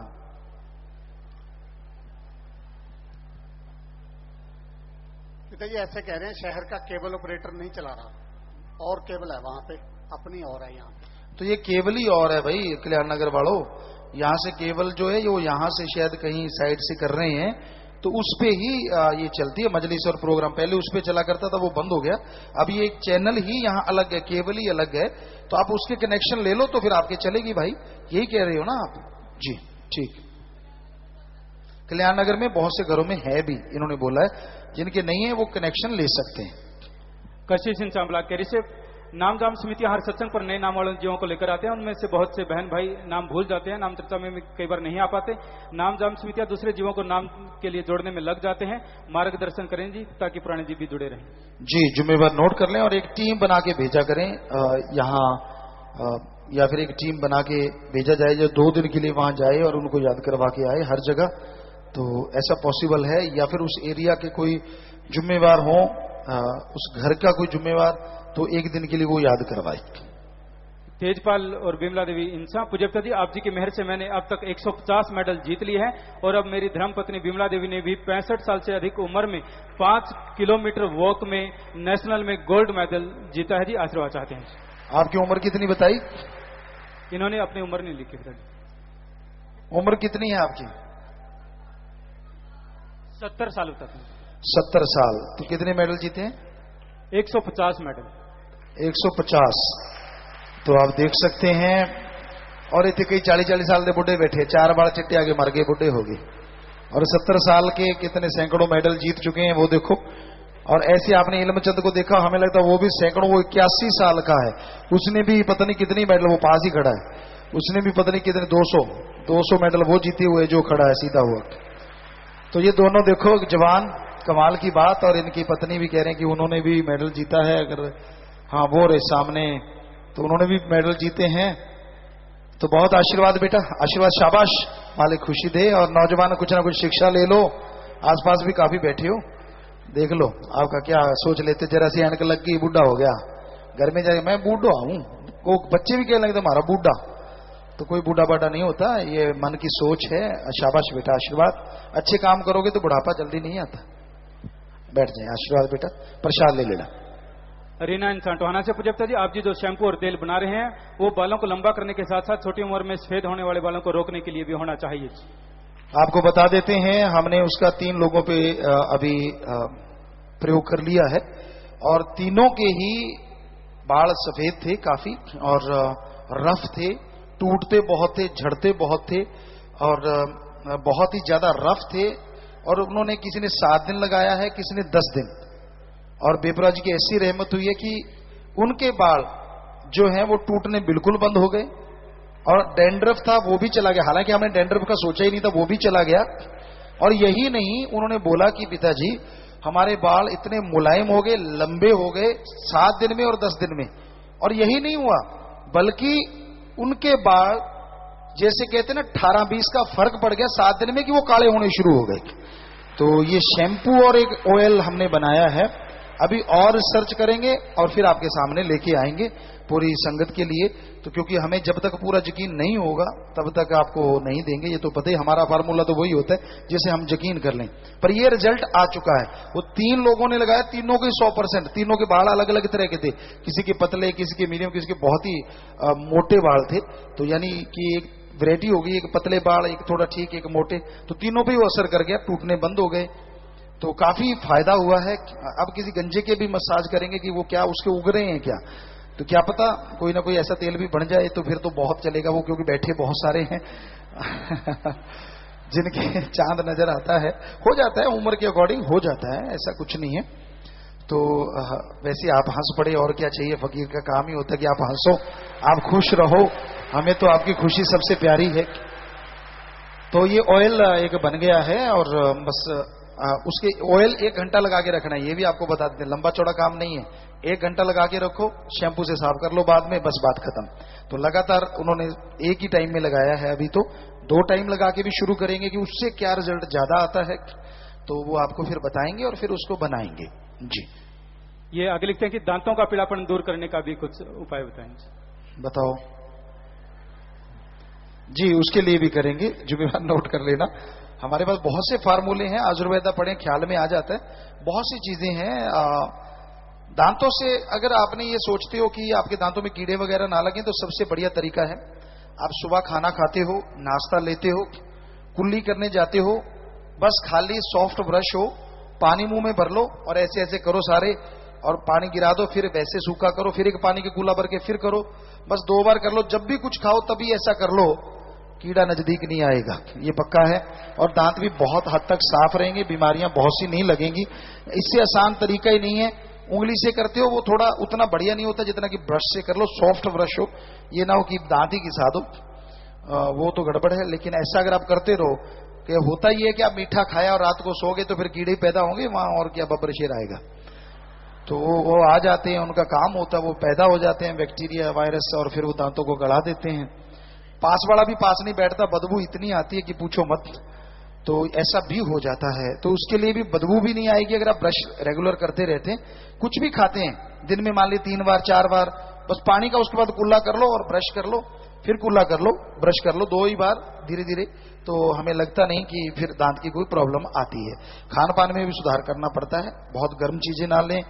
पिताजी ऐसे कह रहे हैं, शहर का केबल ऑपरेटर नहीं चला रहा, और केबल है वहां पे, अपनी और है यहाँ पे। तो
ये केबल ही और है भाई कल्याण नगर वालों। यहां से केबल जो है वो यहां से शायद कहीं साइड से कर रहे हैं, तो उस पे ही ये चलती है मजलिस और प्रोग्राम। पहले उस पे चला करता था, वो बंद हो गया। अब ये एक चैनल ही यहाँ अलग है, केबल ही अलग है, तो आप उसके कनेक्शन ले लो तो फिर आपके चलेगी भाई। यही कह रहे हो ना आप? जी ठीक। कल्याण नगर में बहुत से घरों में है भी, इन्होंने बोला है, जिनके नहीं है वो कनेक्शन ले सकते हैं।
कशिश इंसान ब्लॉक कैरी से, नाम जाम समितियां हर सत्संग पर नए नाम वाले जीवों को लेकर आते हैं, उनमें से बहुत से बहन भाई नाम भूल जाते हैं, नाम चर्चा में कई बार नहीं आ पाते। नाम जाम समितियां दूसरे जीवों को नाम के लिए जोड़ने में लग जाते हैं, मार्गदर्शन करें जी, ताकि पुराने जीव भी जुड़े रहें।
जी, जिम्मेवार नोट कर लें और एक टीम बना के भेजा करें यहाँ, या फिर एक टीम बना के भेजा जाए जो 2 दिन के लिए वहां जाए और उनको याद करवा के आए हर जगह। तो ऐसा पॉसिबल है, या फिर उस एरिया के कोई जिम्मेवार हो, उस घर का कोई जिम्मेवार, तो एक दिन के लिए वो याद करवाए।
तेजपाल और बिमला देवी इंसा। पूज्य पिताजी, आप जी की मेहर से मैंने अब तक 150 मेडल जीत लिए हैं और अब मेरी धर्मपत्नी बिमला देवी ने भी 65 साल से अधिक उम्र में 5 किलोमीटर वॉक में नेशनल में गोल्ड मेडल जीता है जी। आशीर्वाद चाहते हैं।
आपकी उम्र कितनी बताई?
इन्होंने अपनी उम्र नहीं लिखी पिताजी।
उम्र कितनी है आपकी?
70 साल तक।
70 साल। तो कितने मेडल जीते हैं?
150 मेडल।
150। तो आप देख सकते हैं। और इतने कई 40-40 साल के बुढ़े बैठे, 4 बार चिट्टे आगे मर गए, बुढ़े हो गए। और 70 साल के कितने सैकड़ों मेडल जीत चुके हैं, वो देखो। और ऐसे आपने इल्मचंद को देखा, हमें लगता है वो भी सैकड़ों, वो 81 साल का है, उसने भी पता नहीं कितनी मेडल, वो पास ही खड़ा है, उसने भी पता नहीं कितने 200 मेडल वो जीते हुए जो खड़ा है सीधा हुआ। तो ये दोनों देखो जवान, कमाल की बात। और इनकी पत्नी भी कह रहे हैं कि उन्होंने भी मेडल जीता है। अगर हाँ वो रहे सामने, तो उन्होंने भी मेडल जीते हैं। तो बहुत आशीर्वाद बेटा, आशीर्वाद, शाबाश, मालिक खुशी दे। और नौजवान कुछ ना कुछ शिक्षा ले लो। आसपास भी काफी बैठे हो, देख लो आपका क्या सोच लेते। जरा सी ऐनक लग गई, बूढ़ा हो गया, घर में जाके मैं बूढ़ा हूं, वो बच्चे भी कहने लगे तुम्हारा बूढ़ा। तो कोई बूढ़ा बाढ़ा नहीं होता, ये मन की सोच है। शाबाश बेटा, आशीर्वाद। अच्छे काम करोगे तो बुढ़ापा जल्दी नहीं आता। बैठ जाए, आशीर्वाद बेटा, प्रसाद ले लेना।
रीना इंसान टोहाना से। पूज्य पिताजी, आप जी जो शैम्पू और तेल बना रहे हैं वो बालों को लंबा करने के साथ साथ छोटी उम्र में सफेद होने वाले बालों को रोकने के लिए भी होना चाहिए।
आपको बता देते हैं, हमने उसका 3 लोगों पे अभी प्रयोग कर लिया है और तीनों के ही बाल सफेद थे काफी, और रफ थे, टूटते बहुत थे, झड़ते बहुत थे, और बहुत ही ज्यादा रफ थे। और उन्होंने, किसी ने 7 दिन लगाया है, किसी ने 10 दिन। और बेपरा जी की ऐसी रहमत हुई है कि उनके बाल जो हैं वो टूटने बिल्कुल बंद हो गए, और डैंड्रफ था वो भी चला गया। हालांकि हमने डैंड्रफ का सोचा ही नहीं था, वो भी चला गया। और यही नहीं, उन्होंने बोला कि पिताजी हमारे बाल इतने मुलायम हो गए, लंबे हो गए 7 दिन में और 10 दिन में। और यही नहीं हुआ, बल्कि उनके बाल जैसे कहते हैं ना 18-20 का फर्क पड़ गया 7 दिन में, कि वो काले होने शुरू हो गए। तो ये शैम्पू और एक ऑयल हमने बनाया है, अभी और सर्च करेंगे और फिर आपके सामने लेके आएंगे पूरी संगत के लिए। तो क्योंकि हमें जब तक पूरा यकीन नहीं होगा तब तक आपको नहीं देंगे, ये तो पता ही, हमारा फार्मूला तो वही होता है जिसे हम यकीन कर लें। पर ये रिजल्ट आ चुका है। वो 3 लोगों ने लगाया, तीनों के 100%। तीनों के बाल अलग अलग तरह के थे, किसी के पतले, किसी के मीडियम, किसी के बहुत ही मोटे बाल थे। तो यानी कि एक वैरायटी होगी, एक पतले बाल, एक थोड़ा ठीक, एक मोटे। तो तीनों पे वो असर कर गया, टूटने बंद हो गए। तो काफी फायदा हुआ है। अब किसी गंजे के भी मसाज करेंगे कि वो क्या उसके उग रहे हैं क्या, तो क्या पता कोई ना कोई ऐसा तेल भी बन जाए, तो फिर तो बहुत चलेगा वो, क्योंकि बैठे बहुत सारे हैं जिनके चांद नजर आता है। हो जाता है, उम्र के अकॉर्डिंग हो जाता है, ऐसा कुछ नहीं है। तो वैसे आप हंस पड़े, और क्या चाहिए, फकीर का काम ही होता है कि आप हंसो, आप खुश रहो। हमें तो आपकी खुशी सबसे प्यारी है। तो ये ऑयल एक बन गया है, और बस उसके ऑयल 1 घंटा लगा के रखना है, ये भी आपको बता देते हैं। लंबा चौड़ा काम नहीं है, 1 घंटा लगा के रखो, शैम्पू से साफ कर लो बाद में, बस बात खत्म। तो लगातार उन्होंने एक ही टाइम में लगाया है, अभी तो 2 टाइम लगा के भी शुरू करेंगे कि उससे क्या रिजल्ट ज्यादा आता है, तो वो आपको फिर बताएंगे और फिर उसको बनाएंगे जी।
ये आगे लिखते हैं कि दांतों का पीलापन दूर करने का भी कुछ उपाय बताएं।
बताओ जी, उसके लिए भी करेंगे, जुमेवार नोट कर लेना। हमारे पास बहुत से फार्मूले हैं, आयुर्वेदा पढ़े ख्याल में आ जाता है, बहुत सी चीजें हैं। दांतों से अगर आपने ये सोचते हो कि आपके दांतों में कीड़े वगैरह ना लगे, तो सबसे बढ़िया तरीका है, आप सुबह खाना खाते हो, नाश्ता लेते हो, कुल्ली करने जाते हो, बस खाली सॉफ्ट ब्रश हो, पानी मुंह में भर लो और ऐसे ऐसे करो सारे, और पानी गिरा दो, फिर वैसे सूखा करो, फिर एक पानी के कूला भर के फिर करो, बस 2 बार कर लो। जब भी कुछ खाओ तभी ऐसा कर लो, कीड़ा नजदीक नहीं आएगा, ये पक्का है। और दांत भी बहुत हद तक साफ रहेंगे, बीमारियां बहुत सी नहीं लगेंगी। इससे आसान तरीका ही नहीं है। उंगली से करते हो वो थोड़ा उतना बढ़िया नहीं होता जितना कि ब्रश से कर लो, सॉफ्ट ब्रश हो, ये ना हो कि दांत ही घिसा दो, वो तो गड़बड़ है। लेकिन ऐसा अगर आप करते रहो, कि होता ही है कि आप मीठा खाया और रात को सो गए तो फिर कीड़े पैदा होंगे वहां, और क्या बब्बर शेर आएगा। तो वो आ जाते हैं, उनका काम होता है, वो पैदा हो जाते हैं बैक्टीरिया, वायरस, और फिर वो दांतों को गड़ा देते हैं। पास वाला भी पास नहीं बैठता, बदबू इतनी आती है कि पूछो मत। तो ऐसा भी हो जाता है, तो उसके लिए भी बदबू भी नहीं आएगी अगर आप ब्रश रेगुलर करते रहते हैं। कुछ भी खाते हैं दिन में मान ली 3 बार 4 बार, बस पानी का उसके बाद कुल्ला कर लो और ब्रश कर लो, फिर कुल्ला कर लो, ब्रश कर लो, 2 ही बार धीरे धीरे, तो हमें लगता नहीं कि फिर दांत की कोई प्रॉब्लम आती है। खान पान में भी सुधार करना पड़ता है, बहुत गर्म चीजें ना लें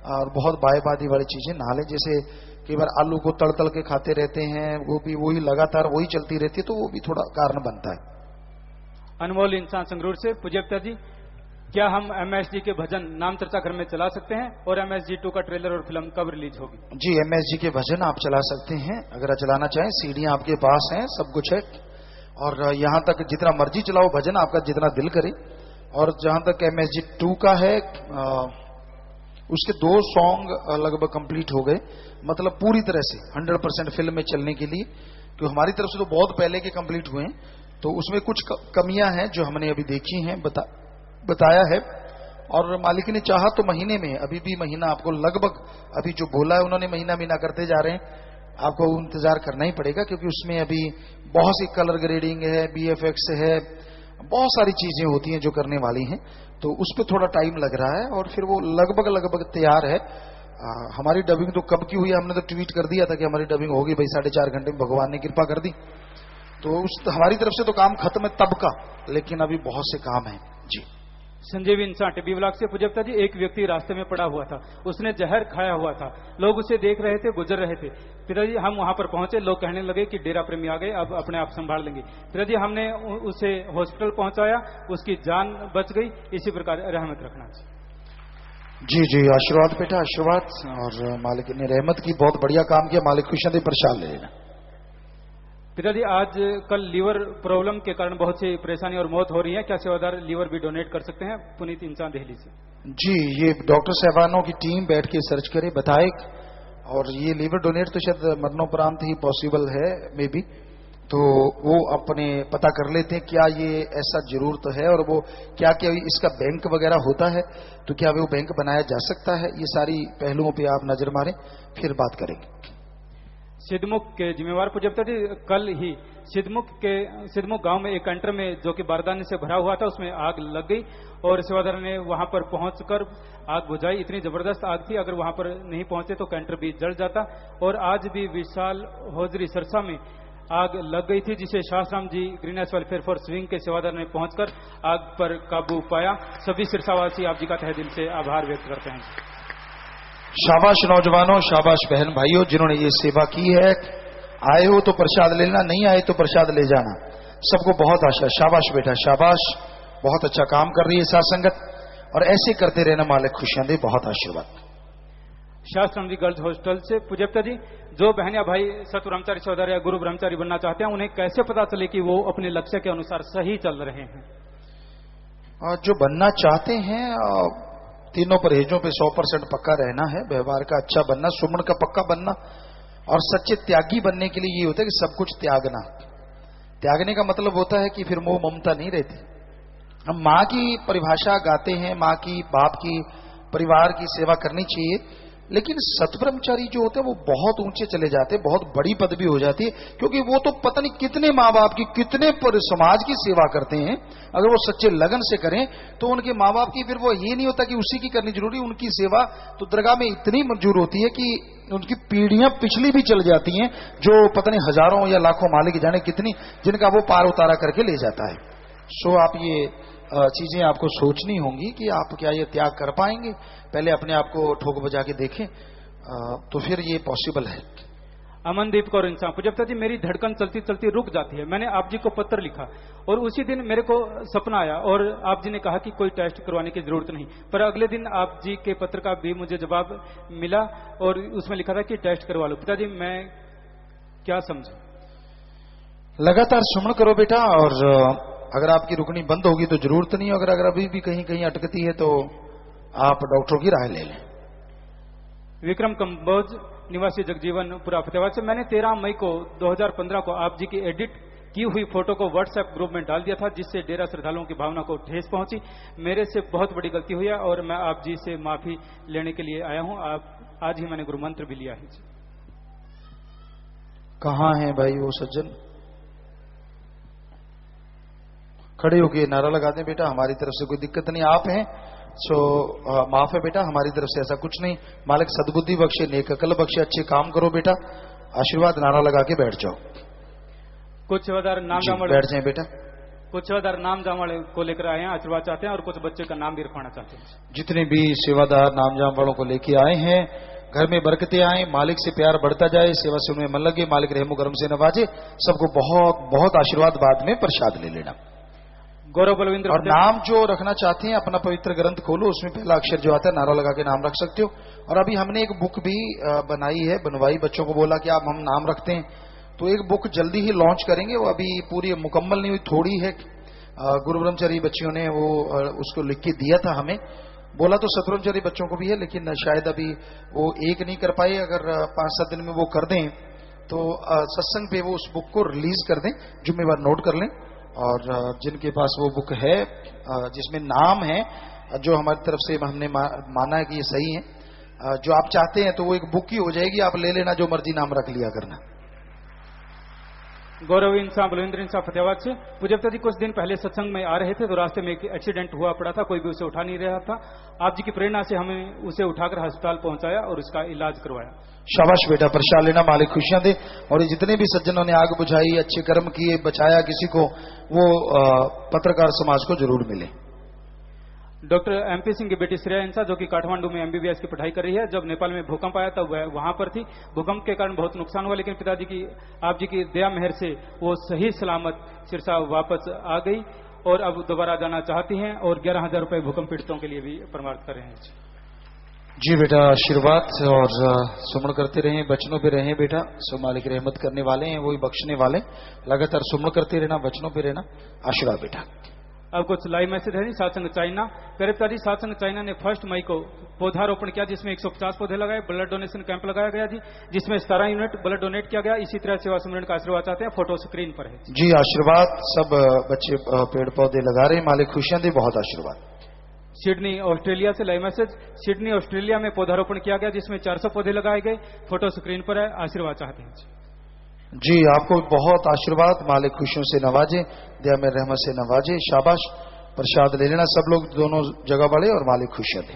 और बहुत बाएबादी वाली चीजें ना लें। जैसे कई बार आलू को तल तल के खाते रहते हैं, वो भी वही लगातार वही चलती रहती है, तो वो भी थोड़ा कारण बनता है।
अनमोल इंसान संगरूर से पूज्यता जी, क्या हम MSG के भजन नाम चर्चा घर में चला सकते हैं, और MSG 2 का ट्रेलर और फिल्म कब रिलीज होगी?
जी, MSG के भजन आप चला सकते हैं, अगर चलाना चाहें, सीढ़ियां आपके पास हैं, सब कुछ है, और यहां तक जितना मर्जी चलाओ भजन, आपका जितना दिल करे। और जहां तक MSG 2 का है, उसके 2 सॉन्ग लगभग कंप्लीट हो गए, मतलब पूरी तरह से 100% फिल्म में चलने के लिए, क्योंकि हमारी तरफ से तो बहुत पहले के कंप्लीट हुए हैं, तो उसमें कुछ कमियां हैं जो हमने अभी देखी हैं, बताया है। और मालिक ने चाहा तो महीने में, अभी भी महीना आपको लगभग, अभी जो बोला है उन्होंने महीना करते जा रहे हैं, आपको इंतजार करना ही पड़ेगा, क्योंकि उसमें अभी बहुत सी कलर ग्रेडिंग है, BFX है, बहुत सारी चीजें होती हैं जो करने वाली हैं, तो उस पर थोड़ा टाइम लग रहा है, और फिर वो लगभग तैयार है। हमारी डबिंग तो कब की हुई है, हमने तो ट्वीट कर दिया था कि हमारी डबिंग होगी भाई 4.5 घंटे में, भगवान ने कृपा कर दी, तो हमारी तरफ से तो काम खत्म है तब का, लेकिन अभी बहुत से काम है जी।
संजीव इंसान टीबी ब्लॉक से पूज्यता जी, एक व्यक्ति रास्ते में पड़ा हुआ था, उसने जहर खाया हुआ था, लोग उसे देख रहे थे, गुजर रहे थे। पिताजी हम वहां पर पहुंचे, लोग कहने लगे कि डेरा प्रेमी आ गए, अब अपने आप संभाल लेंगे। पिताजी हमने उसे हॉस्पिटल पहुंचाया, उसकी जान बच गई। इसी प्रकार रहमत रखना।
जी जी, आशीर्वाद बेटा, आशीर्वाद, और मालिक ने रहमत की, बहुत बढ़िया काम किया, मालिक खुशियां दे, प्रसाद ले लेना।
पिताजी आज कल लीवर प्रॉब्लम के कारण बहुत सी परेशानी और मौत हो रही है, क्या सेवादार लीवर भी डोनेट कर सकते हैं? पुनीत इंसान दिल्ली से।
जी, ये डॉक्टर साहबानों की टीम बैठ के सर्च करे, बताए, और ये लीवर डोनेट तो शायद मरणोपरांत ही पॉसिबल है, मे बी, तो वो अपने पता कर लेते हैं क्या ये ऐसा जरूरत है, और वो क्या क्या इसका बैंक वगैरह होता है, तो क्या वो बैंक बनाया जा सकता है, ये सारी पहलुओं पे आप नजर मारें, फिर बात करेंगे।
सिद्धमुख के जिम्मेवार पूज्यता जी, कल ही सिद्धमुख गांव में एक कैंटर में जो कि बारदाने से भरा हुआ था, उसमें आग लग गई, और सेवादार ने वहां पर पहुंचकर आग बुझाई। इतनी जबरदस्त आग थी, अगर वहां पर नहीं पहुंचे तो कैंटर भी जल जाता। और आज भी विशाल होजरी सरसा में आग लग गई थी, जिसे शास्त्राम जी ग्रीनहाउस वेलफेयर फॉर स्विंग के सेवादार ने पहुंचकर आग पर काबू पाया। सभी सिरसावासी आप जी का तहे दिल से आभार व्यक्त करते हैं।
शाबाश नौजवानों, शाबाश बहन भाइयों, जिन्होंने ये सेवा की है। आए हो तो प्रसाद लेना, नहीं आए तो प्रसाद ले जाना, सबको बहुत आशा। शाबाश बेटा, शाबाश, बहुत अच्छा काम कर रही है साथ संगत, और ऐसे करते रहना, मालिक खुशियां दे, बहुत आशीर्वाद।
शास्त्रम जी गर्ल्स हॉस्टल से पूज्यता जी, जो बहन या भाई सतु ब्रह्मचारी सौदार या गुरु ब्रह्मचारी बनना चाहते हैं, उन्हें कैसे पता चले कि वो अपने लक्ष्य के अनुसार सही चल रहे हैं?
जो बनना चाहते हैं, तीनों परहेजों पे 100% पक्का रहना है, व्यवहार का अच्छा बनना, सुमन का पक्का बनना, और सच्चे त्यागी बनने के लिए ये होता है कि सब कुछ त्यागना। त्यागने का मतलब होता है कि फिर मोह ममता नहीं रहती। हम माँ की परिभाषा गाते हैं, माँ की, बाप की, परिवार की सेवा करनी चाहिए, लेकिन सतब्रह्मचारी जो होते हैं वो बहुत ऊंचे चले जाते हैं, बहुत बड़ी पदवी हो जाती है, क्योंकि वो तो पता नहीं कितने माँ बाप की, कितने समाज की सेवा करते हैं। अगर वो सच्चे लगन से करें तो उनके माँ बाप की, फिर वो ये नहीं होता कि उसी की करनी जरूरी, उनकी सेवा तो दरगाह में इतनी मंजूर होती है कि उनकी पीढ़ियां पिछली भी चल जाती हैं, जो पता नहीं हजारों या लाखों मालिक जाने कितनी, जिनका वो पार उतारा करके ले जाता है। सो आप ये चीजें आपको सोचनी होंगी कि आप क्या ये त्याग कर पाएंगे। पहले अपने आप को ठोक बजा के देखें, तो फिर ये पॉसिबल है।
अमनदीप कौर इंसान पूज्यता जी, मेरी धड़कन चलती चलती रुक जाती है। मैंने आप जी को पत्र लिखा और उसी दिन मेरे को सपना आया और आप जी ने कहा कि कोई टेस्ट करवाने की जरूरत नहीं, पर अगले दिन आप जी के पत्र का भी मुझे जवाब मिला और उसमें लिखा था कि टेस्ट करवा लो। पिताजी मैं क्या समझूं?
लगातार सुमन करो बेटा, और अगर आपकी रुकनी बंद होगी तो जरूरत नहीं, अगर अभी भी कहीं कहीं अटकती है तो आप डॉक्टरों की राय ले लें।
विक्रम कंबोज निवासी जगजीवनपुरा फतेहाबाद से, मैंने 13 मई को 2015 को आप जी की एडिट की हुई फोटो को व्हाट्सएप ग्रुप में डाल दिया था, जिससे डेरा श्रद्धालुओं की भावना को ठेस पहुंची। मेरे से बहुत बड़ी गलती हुई है और मैं आप जी से माफी लेने के लिए आया हूं। आज ही मैंने गुरु मंत्र भी लिया है।
कहां है भाई वो सज्जन? खड़े होके नारा लगा दें बेटा, हमारी तरफ से कोई दिक्कत नहीं। आप हैं सो माफ है बेटा, हमारी तरफ से ऐसा कुछ नहीं। मालिक सद्बुद्धि बख्शे, नेक अकल बख्शे, अच्छे काम करो बेटा। आशीर्वाद नारा लगा के बैठ जाओ।
कुछ सेवादार नाम जामड़
बैठ जाए बेटा।
कुछ सेवादार नाम जामड़ को लेकर आए हैं, आशीर्वाद चाहते हैं और कुछ बच्चे का नाम भी रखवाना चाहते हैं।
जितने भी सेवादार नाम जाम वालों को लेके आए हैं, घर में बरकतें आए, मालिक से प्यार बढ़ता जाए, सेवा से उनमें मन लगे, मालिक रहमो करम से नवाजे। सबको बहुत बहुत आशीर्वाद। बाद में प्रसाद ले लेना।
गौरव बलविंद्र
और नाम जो रखना चाहते हैं, अपना पवित्र ग्रंथ खोलो, उसमें पहला अक्षर जो आता है नारा लगा के नाम रख सकते हो। और अभी हमने एक बुक भी बनवाई, बच्चों को बोला कि आप हम नाम रखते हैं, तो एक बुक जल्दी ही लॉन्च करेंगे। वो अभी पूरी मुकम्मल नहीं हुई, थोड़ी है। गुरु ब्रह्मचारी बच्चियों ने वो उसको लिख के दिया था हमें। बोला तो सतब्रह्मचारी बच्चों को भी है, लेकिन शायद अभी वो एक नहीं कर पाए। अगर 5-7 दिन में वो कर दें तो सत्संग पे वो उस बुक को रिलीज कर दें। जुम्मेवार नोट कर लें। और जिनके पास वो बुक है जिसमें नाम है जो हमारी तरफ से हमने माना है कि ये सही है, जो आप चाहते हैं, तो वो एक बुक ही हो जाएगी। आप ले लेना, जो मर्जी नाम रख लिया करना।
गौरव इंसान बलविंद्र इंसान फतेहाबाद से। पूज्य पिता जी, कुछ दिन पहले सत्संग में आ रहे थे तो रास्ते में एक एक्सीडेंट हुआ पड़ा था, कोई भी उसे उठा नहीं रहा था। आप जी की प्रेरणा से हमें उसे उठाकर अस्पताल पहुंचाया और उसका इलाज करवाया।
शाबाश बेटा, प्रसाद लेना, मालिक खुशियां दे। और ये जितने भी सज्जनों ने आग बुझाई, अच्छे कर्म किए, बचाया किसी को, वो पत्रकार समाज को जरूर मिले।
डॉक्टर एमपी सिंह की बेटी श्रेया इंसा, जो कि काठमांडू में एमबीबीएस की पढ़ाई कर रही है, जब नेपाल में भूकंप आया तब वह वहां पर थी। भूकंप के कारण बहुत नुकसान हुआ, लेकिन पिताजी की आप जी की दया मेहर से वो सही सलामत सिरसा वापस आ गई और अब दोबारा जाना चाहती हैं और 11,000 रुपए भूकंप पीड़ितों के लिए भी प्रमाणित कर रहे हैं।
जी बेटा, आशीर्वाद और सुमन करते रहें, बचनों पे रहें बेटा। सो मालिक रहमत करने वाले हैं, वही बख्शने वाले। लगातार सुमन करते रहना, बचनों पे रहना। आशीर्वाद बेटा।
अब कुछ लाइव मैसेज है। सात्संग चाइना, प्यारे पिताजी, सात्संग चाइना ने 1 मई को पौधारोपण किया, जिसमें 150 पौधे लगाए। ब्लड डोनेशन कैंप लगाया गया जी, जिसमें 17 यूनिट ब्लड डोनेट किया गया। इसी तरह सेवा सुमरण का आशीर्वाद चाहते हैं, फोटो स्क्रीन पर है
जी। आशीर्वाद। सब बच्चे पेड़ पौधे लगा रहे हैं, मालिक खुशियां दे। बहुत आशीर्वाद।
सिडनी ऑस्ट्रेलिया से लाइव मैसेज। सिडनी ऑस्ट्रेलिया में पौधारोपण किया गया, जिसमें 400 पौधे लगाए गए। फोटो स्क्रीन पर है, आशीर्वाद चाहते हैं
जी। आपको बहुत आशीर्वाद, मालिक खुशियों से नवाजे, दया में रहमत से नवाजे। शाबाश। प्रसाद ले लेना सब लोग, दोनों जगह वाले, और मालिक खुशियां दे।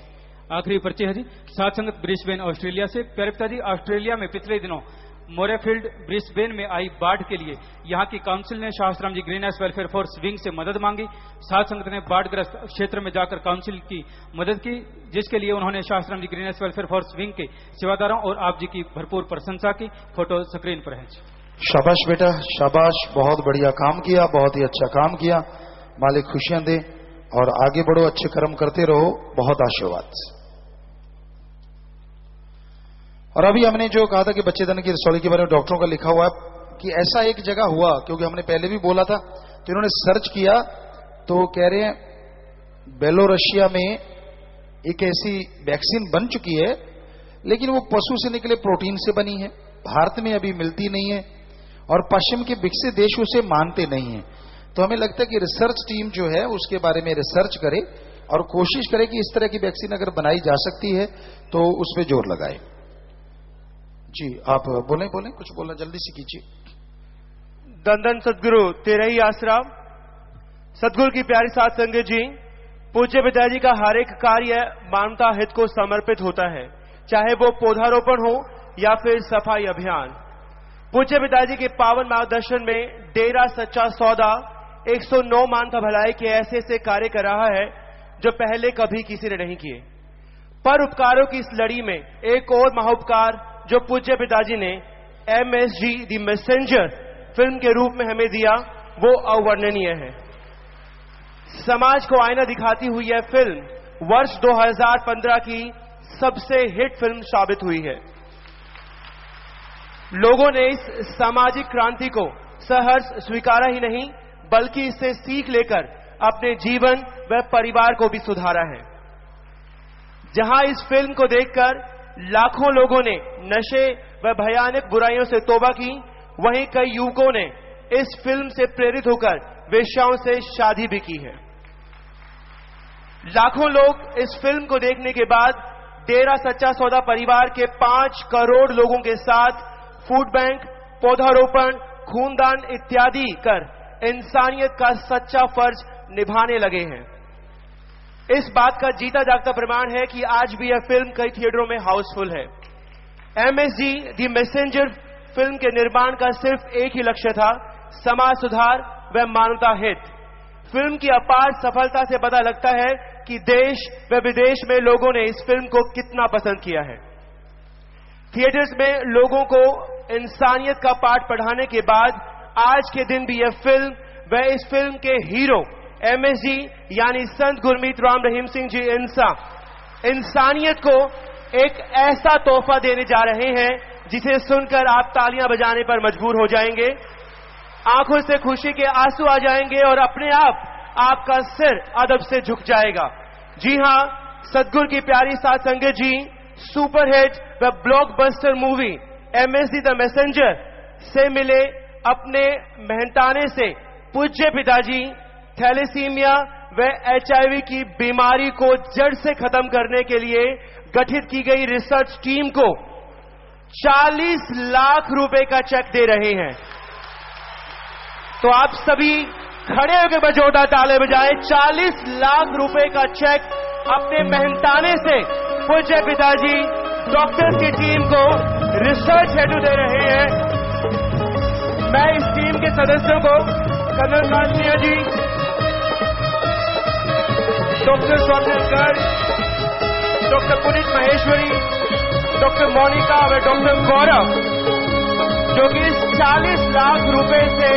आखिरी पर्ची है जी, सातसंगत ब्रिस्बेन ऑस्ट्रेलिया से। प्यारे पिताजी, ऑस्ट्रेलिया में पिछले दिनों मोरेफील्ड ब्रिस्बेन में आई बाढ़ के लिए यहाँ की काउंसिल ने शाहस्राम जी ग्रीनहाउस वेलफेयर फोर्स विंग से मदद मांगी। सात संगत ने बाढ़ग्रस्त क्षेत्र में जाकर काउंसिल की मदद की, जिसके लिए उन्होंने शाहस्राम जी ग्रीनहाउस वेलफेयर फोर्स विंग के सेवादारों और आप जी की भरपूर प्रशंसा की। फोटो स्क्रीन पर है।
शाबाश बेटा, शाबाश। बहुत बढ़िया काम किया, बहुत ही अच्छा काम किया। मालिक खुशियां दे और आगे बढ़ो, अच्छे कर्म करते रहो। बहुत आशीर्वाद। और अभी हमने जो कहा था कि बच्चेदान की रसौली के बारे में डॉक्टरों का लिखा हुआ है कि ऐसा एक जगह हुआ, क्योंकि हमने पहले भी बोला था, तो इन्होंने सर्च किया तो कह रहे हैं बेलोरशिया में एक ऐसी वैक्सीन बन चुकी है, लेकिन वो पशु से निकले प्रोटीन से बनी है, भारत में अभी मिलती नहीं है और पश्चिम के विकसित देश उसे मानते नहीं है। तो हमें लगता है कि रिसर्च टीम जो है उसके बारे में रिसर्च करे और कोशिश करे कि इस तरह की वैक्सीन अगर बनाई जा सकती है तो उस पर जोर लगाए। जी आप बोलें कुछ बोलना जल्दी से कीजिए।
दंदन सदगुरु तेरा ही आसरा। सदगुरु की प्यारी साथ संगत जी, पूज्य पिताजी का हर एक कार्य मानवता हित को समर्पित होता है, चाहे वो पौधारोपण हो या फिर सफाई अभियान। पूज्य पिताजी के पावन मार्गदर्शन में डेरा सच्चा सौदा 109 मानवता भलाई के ऐसे ऐसे कार्य कर रहा है जो पहले कभी किसी ने नहीं किए। पर उपकारों की इस लड़ी में एक और महोपकार जो पूज्य पिताजी ने MSG द मैसेंजर फिल्म के रूप में हमें दिया, वो अवर्णनीय है। समाज को आईना दिखाती हुई यह फिल्म वर्ष 2015 की सबसे हिट फिल्म साबित हुई है। लोगों ने इस सामाजिक क्रांति को सहर्ष स्वीकारा ही नहीं, बल्कि इससे सीख लेकर अपने जीवन व परिवार को भी सुधारा है। जहां इस फिल्म को देखकर लाखों लोगों ने नशे व भयानक बुराइयों से तौबा की, वहीं कई युवकों ने इस फिल्म से प्रेरित होकर वेश्याओं से शादी भी की है। लाखों लोग इस फिल्म को देखने के बाद डेरा सच्चा सौदा परिवार के 5 करोड़ लोगों के साथ फूड बैंक, पौधारोपण, खूनदान इत्यादि कर इंसानियत का सच्चा फर्ज निभाने लगे हैं। इस बात का जीता जागता प्रमाण है कि आज भी यह फिल्म कई थिएटरों में हाउसफुल है। MSG द मैसेंजर फिल्म के निर्माण का सिर्फ एक ही लक्ष्य था, समाज सुधार व मानवता हित। फिल्म की अपार सफलता से पता लगता है कि देश व विदेश में लोगों ने इस फिल्म को कितना पसंद किया है। थिएटर्स में लोगों को इंसानियत का पाठ पढ़ाने के बाद आज के दिन भी यह फिल्म व इस फिल्म के हीरो MSG यानी संत गुरमीत राम रहीम सिंह जी इंसा इंसानियत को एक ऐसा तोहफा देने जा रहे हैं जिसे सुनकर आप तालियां बजाने पर मजबूर हो जाएंगे, आंखों से खुशी के आंसू आ जाएंगे और अपने आप आपका सिर अदब से झुक जाएगा। जी हां, सतगुरु की प्यारी साध संगत जी, सुपरहिट व blockbuster movie MSG the messenger से मिले अपने मेहनताने से पूज्य पिताजी थैलेसीमिया व HIV की बीमारी को जड़ से खत्म करने के लिए गठित की गई रिसर्च टीम को 40 लाख रुपए का चेक दे रहे हैं। तो आप सभी खड़े होकर बजोड़ा ताले बजाएं। 40 लाख रुपए का चेक अपने मेहनताने से पूज्य पिताजी डॉक्टर्स की टीम को रिसर्च हेतु दे रहे हैं। मैं इस टीम के सदस्यों को colonel Kantia ji, doctor Swapnil Garg, doctor Puneet Maheshwari, doctor Monika व डॉक्टर गौरव, जो कि इस 40 लाख रुपए से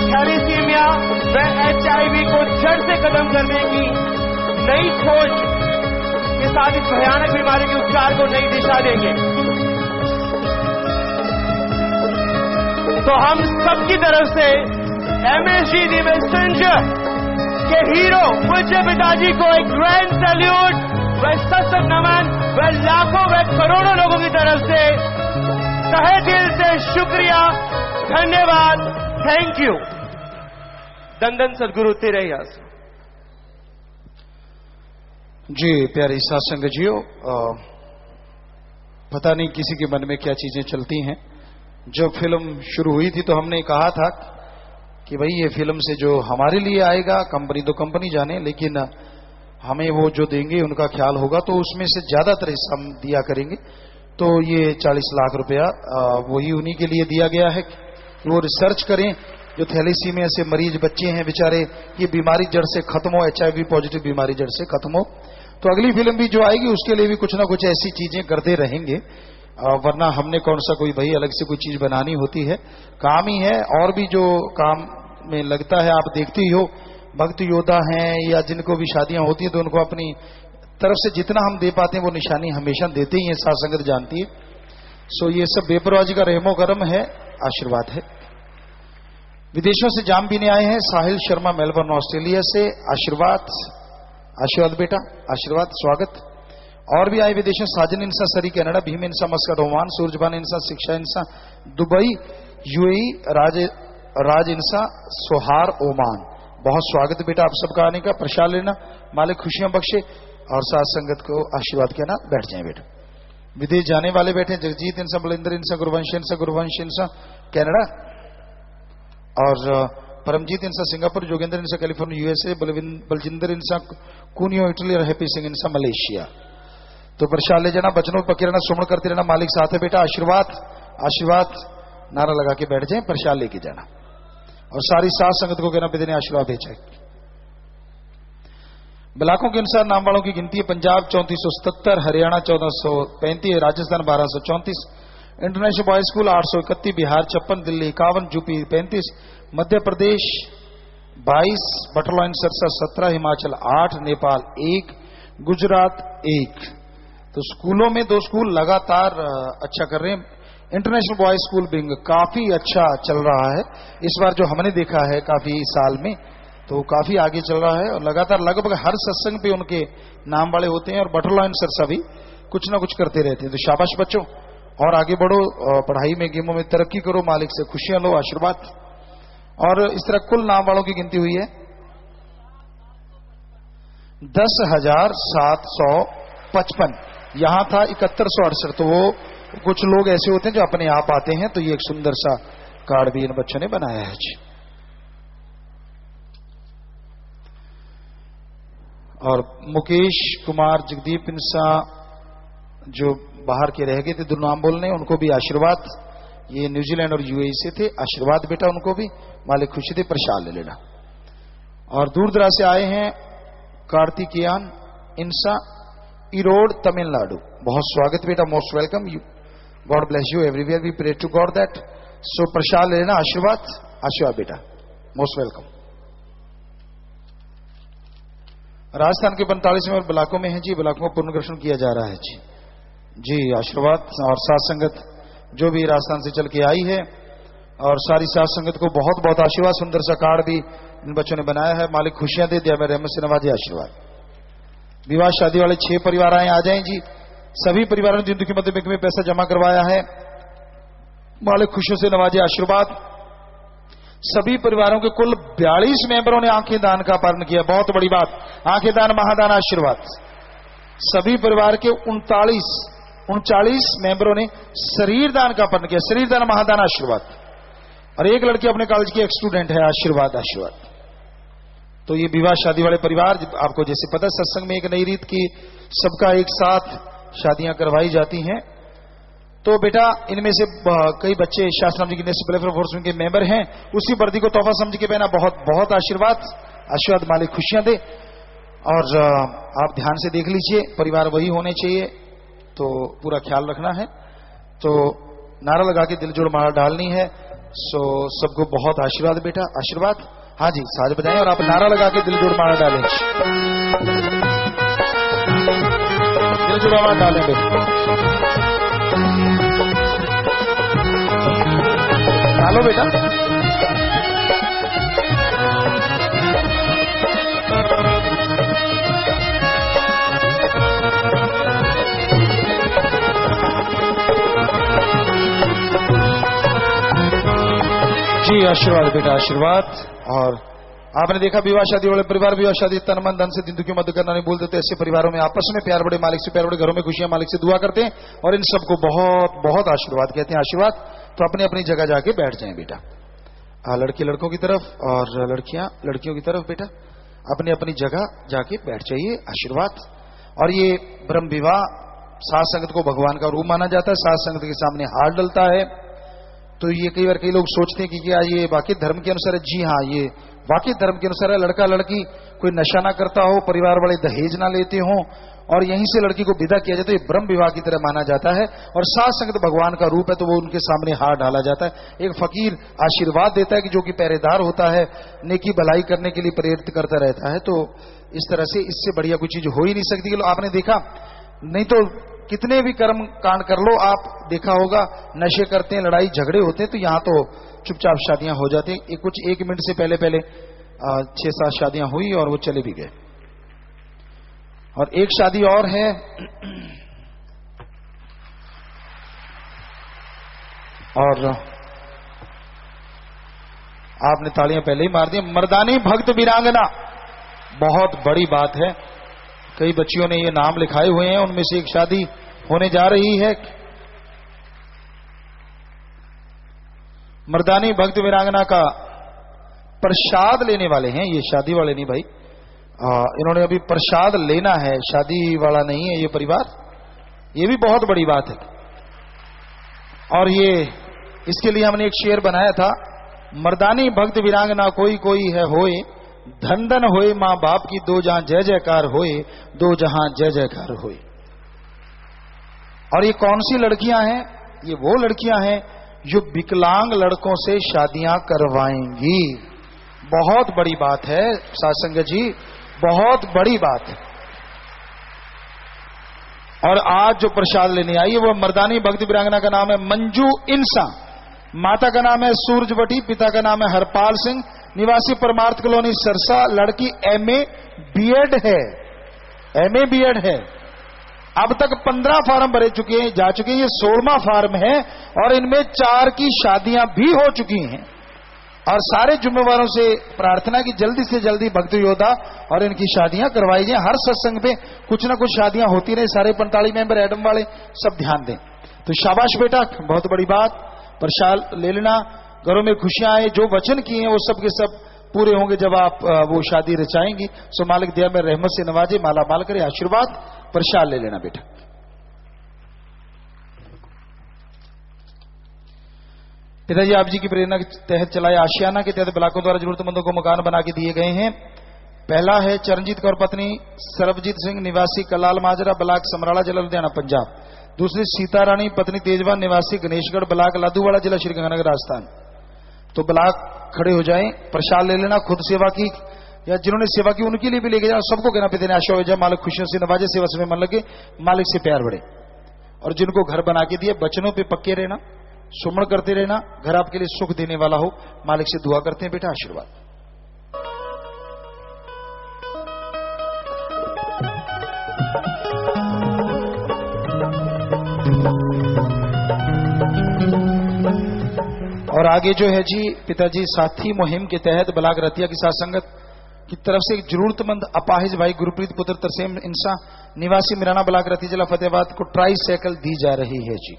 थैलेसीमिया व HIV को जड़ से खत्म करने की नई खोज के साथ इस भयानक बीमारी के उपचार को नई दिशा देंगे। तो हम सबकी तरफ से MSG द मैसेंजर के हीरो पूज्य पिताजी को एक ग्रैंड सैल्यूट व सशक्त नमन व लाखों व करोड़ों लोगों की तरफ से तहे दिल से शुक्रिया, धन्यवाद, थैंक यू। दंदन सदगुरु तेरे यास।
जी प्यारी साध संगत जियो, पता नहीं किसी के मन में क्या चीजें चलती हैं। जब फिल्म शुरू हुई थी तो हमने कहा था कि भाई ये फिल्म से जो हमारे लिए आएगा, कंपनी तो कंपनी जाने, लेकिन हमें वो जो देंगे उनका ख्याल होगा, तो उसमें से ज्यादातर हिस्सा हम दिया करेंगे। तो ये 40 लाख रुपया वही उन्हीं के लिए दिया गया है कि वो रिसर्च करें, जो थैलेसीमिया से मरीज बच्चे हैं बेचारे, ये बीमारी जड़ से खत्म हो, HIV पॉजिटिव बीमारी जड़ से खत्म हो। तो अगली फिल्म भी जो आएगी उसके लिए भी कुछ ना कुछ ऐसी चीजें करते रहेंगे, वरना हमने कौन सा कोई भाई अलग से कोई चीज बनानी होती है, काम ही है। और भी जो काम में लगता है, आप देखते ही हो, भक्त योद्धा हैं या जिनको भी शादियां होती हैं तो उनको अपनी तरफ से जितना हम दे पाते हैं वो निशानी हमेशा देते ही हैं, साध संगत जानती है। सो ये सब बेपरवाही का रहमो करम है, आशीर्वाद है। विदेशों से जाम पीने आए हैं साहिल शर्मा मेलबर्न ऑस्ट्रेलिया से, आशीर्वाद, आशीर्वाद बेटा, आशीर्वाद, स्वागत। और भी आए विदेशों, साजन इंसा सरी कनाडा, भीम इंसा मस्कट ओमान, सूरजबान इंसा शिक्षा इंसा दुबई UAE, राज इंसा सोहार ओमान। बहुत स्वागत बेटा आप सबका आने का, प्रसाद लेना, मालिक खुशियां बख्शे और साथ संगत को आशीर्वाद कहना। बैठ जाए बेटा। विदेश जाने वाले बैठे, जगजीत इंसा, बलिंदर इंसा, गुरुवंश इंसा कनाडा, और परमजीत इंसा सिंगापुर, जोगेंद्र इंसा कैलिफोर्निया USA, बलजिंदर इंसा कुनियो इटली और हैप्पी सिंह इंसा मलेशिया। तो प्रसाद ले जाना, बचनों पर पकड़ना, सुमन करते रहना, मालिक साथ है बेटा। आशीर्वाद, आशीर्वाद नारा लगा के बैठ जाए, प्रसाद लेके जाना और सारी साथ संगत को कहना बेदने आशीर्वाद भेजा। ब्लाकों के अनुसार नाम वालों की गिनती है, Punjab 3477, Haryana 1435, Rajasthan 1234, international boys school 831, Bihar 56, Delhi 51, UP 35, Madhya Pradesh 22, बटरलाइन Sarsa 17, Himachal 8, Nepal 1, Gujarat 1। तो स्कूलों में 2 स्कूल लगातार अच्छा कर रहे हैं। इंटरनेशनल बॉयज स्कूल बिंग काफी अच्छा चल रहा है इस बार, जो हमने देखा है काफी साल में, तो काफी आगे चल रहा है और लगातार लगभग हर सत्संग पे उनके नाम वाले होते हैं। और बटरलाइन सरसा भी कुछ ना कुछ करते रहते हैं। तो शाबाश बच्चों, और आगे बढ़ो, पढ़ाई में गेमों में तरक्की करो, मालिक से खुशियां लो, आशीर्वाद। और इस तरह कुल नाम वालों की गिनती हुई है 10,755। यहां था 7168। तो वो कुछ लोग ऐसे होते हैं जो अपने आप आते हैं, तो ये एक सुंदर सा कार्ड भी इन बच्चों ने बनाया है जी। और मुकेश कुमार, जगदीप इंसा जो बाहर के रह गए थे, दो नाम बोलने, उनको भी आशीर्वाद। ये न्यूजीलैंड और यूएई से थे, आशीर्वाद बेटा उनको भी, मालिक खुशी थे, प्रसाद ले लेना। और दूर दराज से आए हैं कार्तिकेयन इंसा, इरोड तमिलनाडु, बहुत स्वागत बेटा, most welcome you, God bless you everywhere, we pray to God that. So prasad ले लेना, आशीर्वाद, आशीर्वाद बेटा, मोस्ट वेलकम। राजस्थान के 45वें ब्लॉकों में है जी, ब्लॉकों को पुनर्गठन किया जा रहा है जी। जी आशीर्वाद। और साथ संगत जो भी राजस्थान से चल के आई है, और सारी साथ संगत को बहुत बहुत आशीर्वाद। सुंदर सा कार्ड भी इन बच्चों ने बनाया है, मालिक खुशियां दे दिया, मेरे रहमत से नवाजे, आशीर्वाद। विवाह शादी वाले 6 परिवार आए, आ जाएं जी। सभी परिवारों ने जिंदगी मध्य बैंक में पैसा जमा करवाया है, मालिक खुशियों से नवाजे, आशीर्वाद। सभी परिवारों के कुल 42 मेंबरों ने आंखें दान का पालन किया, बहुत बड़ी बात, आंखें दान महादान, आशीर्वाद। सभी परिवार के 39 मेंबरों ने शरीर दान का पालन किया, शरीर दान महादान, आशीर्वाद। और एक लड़की अपने कॉलेज की एक स्टूडेंट है, आशीर्वाद, आशीर्वाद। तो ये विवाह शादी वाले परिवार, आपको जैसे पता है सत्संग में एक नई रीत की सबका एक साथ शादियां करवाई जाती हैं। तो बेटा इनमें से कई बच्चे शास्त्राम जी की नेशनल वेलफेयर फोर्स के मेंबर हैं, उसी वर्दी को तोहफा समझ के पहना, बहुत बहुत आशीर्वाद, आशीर्वाद, मालिक खुशियां दे। और आप ध्यान से देख लीजिए, परिवार वही होने चाहिए, तो पूरा ख्याल रखना है। तो नारा लगा के दिल जोड़ माला डालनी है। सो सबको बहुत आशीर्वाद बेटा, आशीर्वाद। हाँ जी, साज बजाएं और आप नारा लगा के दिल जोड़ माला डालें, दिल जोड़ माला डालें बेटा, डालो बेटा। जी आशीर्वाद बेटा, आशीर्वाद। और आपने देखा विवाह शादी वाले परिवार, विवाह शादी तन मन धन से दिन दुखी मत करना नहीं बोलते, तो ऐसे परिवारों में आपस में प्यार बड़े, मालिक से प्यार बड़े, घरों में खुशियां मालिक से दुआ करते हैं, और इन सबको बहुत बहुत आशीर्वाद कहते हैं, आशीर्वाद। तो अपनी अपनी जगह जाके बैठ जाएं बेटा, लड़के लड़कों की तरफ और लड़कियां लड़कियों की तरफ बेटा, अपनी अपनी जगह जाके बैठ जाइए, आशीर्वाद। और ये ब्रह्म विवाह साथ संगत को भगवान का रूप माना जाता है, साथ संगत के सामने हाथ डलता है। तो ये कई बार कई लोग सोचते हैं कि क्या ये वाकई धर्म के अनुसार है? जी हाँ, ये वाकई धर्म के अनुसार है। लड़का लड़की कोई नशा ना करता हो, परिवार वाले दहेज ना लेते हो, और यहीं से लड़की को विदा किया जाए, तो ये ब्रह्म विवाह की तरह माना जाता है। और साथ संगत भगवान का रूप है, तो वो उनके सामने हाथ डाला जाता है। एक फकीर आशीर्वाद देता है कि जो कि पहरेदार होता है, नेकी भलाई करने के लिए प्रेरित करता रहता है। तो इस तरह से इससे बढ़िया कोई चीज हो ही नहीं सकती। आपने देखा नहीं तो कितने भी कर्म कांड कर लो, आप देखा होगा नशे करते हैं, लड़ाई झगड़े होते हैं, तो यहां तो चुपचाप शादियां हो जाती हैं। कुछ 1 मिनट से पहले 6-7 शादियां हुई और वो चले भी गए। और एक शादी और है, और आपने तालियां पहले ही मार दी। मर्दानी भक्त वीरांगना, बहुत बड़ी बात है। कई बच्चियों ने ये नाम लिखाए हुए हैं, उनमें से एक शादी होने जा रही है। मर्दानी भक्त वीरांगना का प्रसाद लेने वाले हैं, ये शादी वाले नहीं भाई, इन्होंने अभी प्रसाद लेना है, शादी वाला नहीं है ये परिवार। ये भी बहुत बड़ी बात है। और ये इसके लिए हमने एक शेर बनाया था, मर्दानी भक्त वीरांगना कोई कोई है होए, धन धन होए मां बाप की, दो जहां जय जयकार होए, दो जहां जय जयकार होए। और ये कौन सी लड़कियां हैं? ये वो लड़कियां हैं जो विकलांग लड़कों से शादियां करवाएंगी। बहुत बड़ी बात है सासंग जी, बहुत बड़ी बात है। और आज जो प्रसाद लेने आई है वो मर्दानी भक्त वीरांगना का नाम है मंजू इंसा, माता का नाम है सूरजवटी, पिता का नाम है हरपाल सिंह, निवासी परमार्थ कॉलोनी सरसा। लड़की MA BEd है, MA BEd है। अब तक 15 फार्म भरे चुके हैं, जा चुके हैं, ये 16वां फार्म है। और इनमें 4 की शादियां भी हो चुकी हैं। और सारे जुम्मेवारों से प्रार्थना की जल्दी से जल्दी भक्त योद्धा और इनकी शादियां करवाई जाए। हर सत्संग पे कुछ ना कुछ शादियां होती रहे। सारे 45 मेंबर एडम वाले सब ध्यान दें। तो शाबाश बेटा, बहुत बड़ी बात। प्रसाद ले लेना, घरों में खुशियां आए। जो वचन किए हैं वो सब के सब पूरे होंगे जब आप वो शादी रचाएंगी। सो मालिक दया में रहमत से नवाजे, माला माल करे, आशीर्वाद। प्रसाद ले लेना बेटा। पिताजी आप जी की प्रेरणा के तहत चलाए आशियाना के तहत ब्लाकों द्वारा जरूरतमंदों को मकान बना के दिए गए हैं। पहला है चरणजीत कौर पत्नी सरबजीत सिंह निवासी कलाल माजरा ब्लाक समराला जिला लुधियाना पंजाब। दूसरी सीता रानी पत्नी तेजवान निवासी गणेशगढ़ ब्लाक लादूवाड़ा जिला श्रीगंगानगर राजस्थान। तो ब्लाक खड़े हो जाएं, प्रसाद ले लेना। खुद सेवा की या जिन्होंने सेवा की उनके लिए भी लेके जाओ। सबको कहना पे देने आशा हो जाए, मालिक खुशियों से नवाजे, सेवा में मन लगे, मालिक से प्यार बढ़े। और जिनको घर बना के दिए बचनों पे पक्के रहना, सुमण करते रहना, घर आपके लिए सुख देने वाला हो। मालिक से दुआ करते हैं बेटा, आशीर्वाद। और आगे जो है जी पिताजी साथी मुहिम के तहत ब्लाक रतिया की साथ संगत की तरफ से एक जरूरतमंद अपाहिज भाई गुरप्रीत पुत्र तरसेम इंसा निवासी मिराना ब्लाक रतिया जिला फतेहाबाद को ट्राई साइकिल दी जा रही है जी।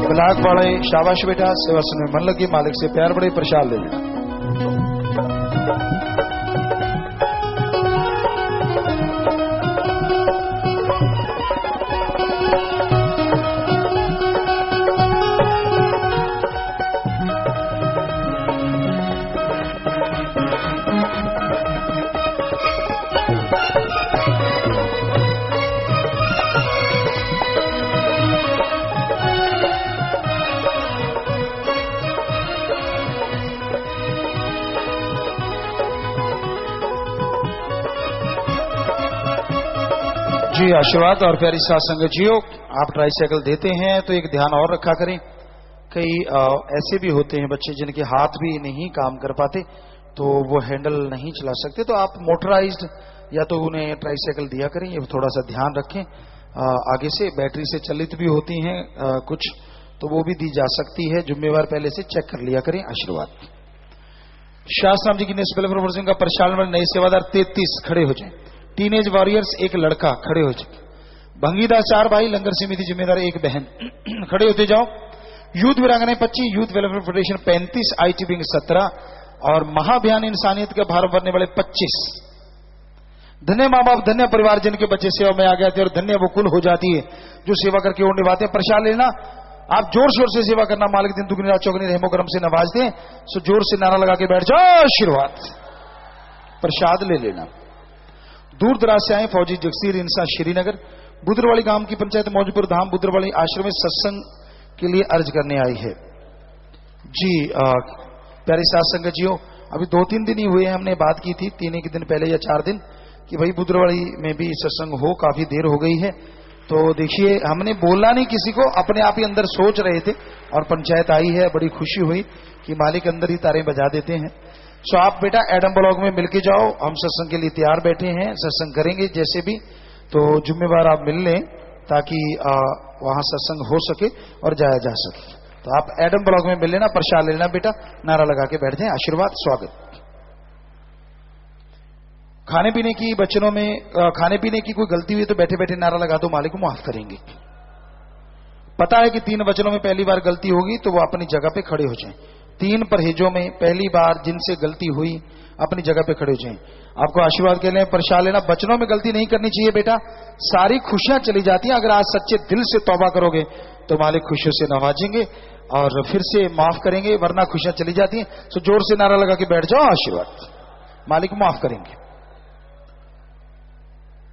ब्लाक वाले शाबाश बेटा, सेवा में मन लगी, मालिक से प्यार बढ़े, प्रसाद ले लेना। जी आशीर्वाद। और प्यारी साथ संगत जियो, आप ट्राईसाइकिल देते हैं तो एक ध्यान और रखा करें। कई ऐसे भी होते हैं बच्चे जिनके हाथ भी नहीं काम कर पाते, तो वो हैंडल नहीं चला सकते, तो आप मोटराइज्ड या तो उन्हें ट्राईसाइकिल दिया करें। ये थोड़ा सा ध्यान रखें। आगे से बैटरी से चलित भी होती हैं कुछ, तो वो भी दी जा सकती है। जिम्मेवार पहले से चेक कर लिया करें। आशीर्वाद। शास्त्राम जी की नेशनल का प्रशासन नए सेवादार 33 खड़े हो जाए। टीनेज वॉरियर्स एक लड़का खड़े हो जाए। भंगीदास 4 भाई, लंगर समिति जिम्मेदार 1 बहन खड़े होते जाओ। यूथ वीरांगनाएं 25, youth welfare federation 35, IT wing 17 और महाअभियान इंसानियत का भार भरने वाले 25। धन्य माँ बाप, धन्य परिवार जिनके बच्चे सेवा में आ गए थे, और धन्य वो कुल हो जाती है जो सेवा करके और निभाते हैं। प्रसाद लेना। आप जोर शोर से सेवा करना। मालिक दिन दुगनी रात चौगनी रहमो करम से नवाज दें। सो जोर से नारा लगा के बैठ जाओ। आशीर्वाद। प्रसाद ले लेना। दूर दराज से आए फौजी जगसीर इंसा श्रीनगर बुद्रवाली गांव की पंचायत मौजपुर धाम बुद्रवाली आश्रम में सत्संग के लिए अर्ज करने आई है जी। प्यारे साथ संगत जियो, अभी 2-3 दिन ही हुए हैं, हमने बात की थी 3 दिन पहले या 4 दिन कि भाई बुद्रवाली में भी सत्संग हो। काफी देर हो गई है, तो देखिए हमने बोला नहीं किसी को, अपने आप ही अंदर सोच रहे थे और पंचायत आई है। बड़ी खुशी हुई कि मालिक अंदर ही तारे बजा देते हैं। सो आप बेटा एडम ब्लॉक में मिलके जाओ। हम सत्संग के लिए तैयार बैठे हैं, सत्संग करेंगे जैसे भी, तो जिम्मेवार आप मिल लें ताकि वहां सत्संग हो सके और जाया जा सके। तो आप एडम ब्लॉक में मिल लेना, प्रसाद ले लेना बेटा, नारा लगा के बैठ जाए। आशीर्वाद। स्वागत। खाने पीने की बच्चों में खाने पीने की कोई गलती हुई तो बैठे बैठे नारा लगा दो, मालिक को माफ करेंगे। पता है कि 3 वचनों में पहली बार गलती होगी तो वो अपनी जगह पे खड़े हो जाएं। 3 परहेजों में पहली बार जिनसे गलती हुई अपनी जगह पे खड़े हो जाएं। आपको आशीर्वाद के लिए प्रसाद लेना। बचनों में गलती नहीं करनी चाहिए बेटा, सारी खुशियां चली जाती हैं। अगर आज सच्चे दिल से तौबा करोगे तो मालिक खुशियों से नवाजेंगे और फिर से माफ करेंगे, वरना खुशियां चली जाती हैं। तो जोर से नारा लगा के बैठ जाओ। आशीर्वाद। मालिक माफ करेंगे।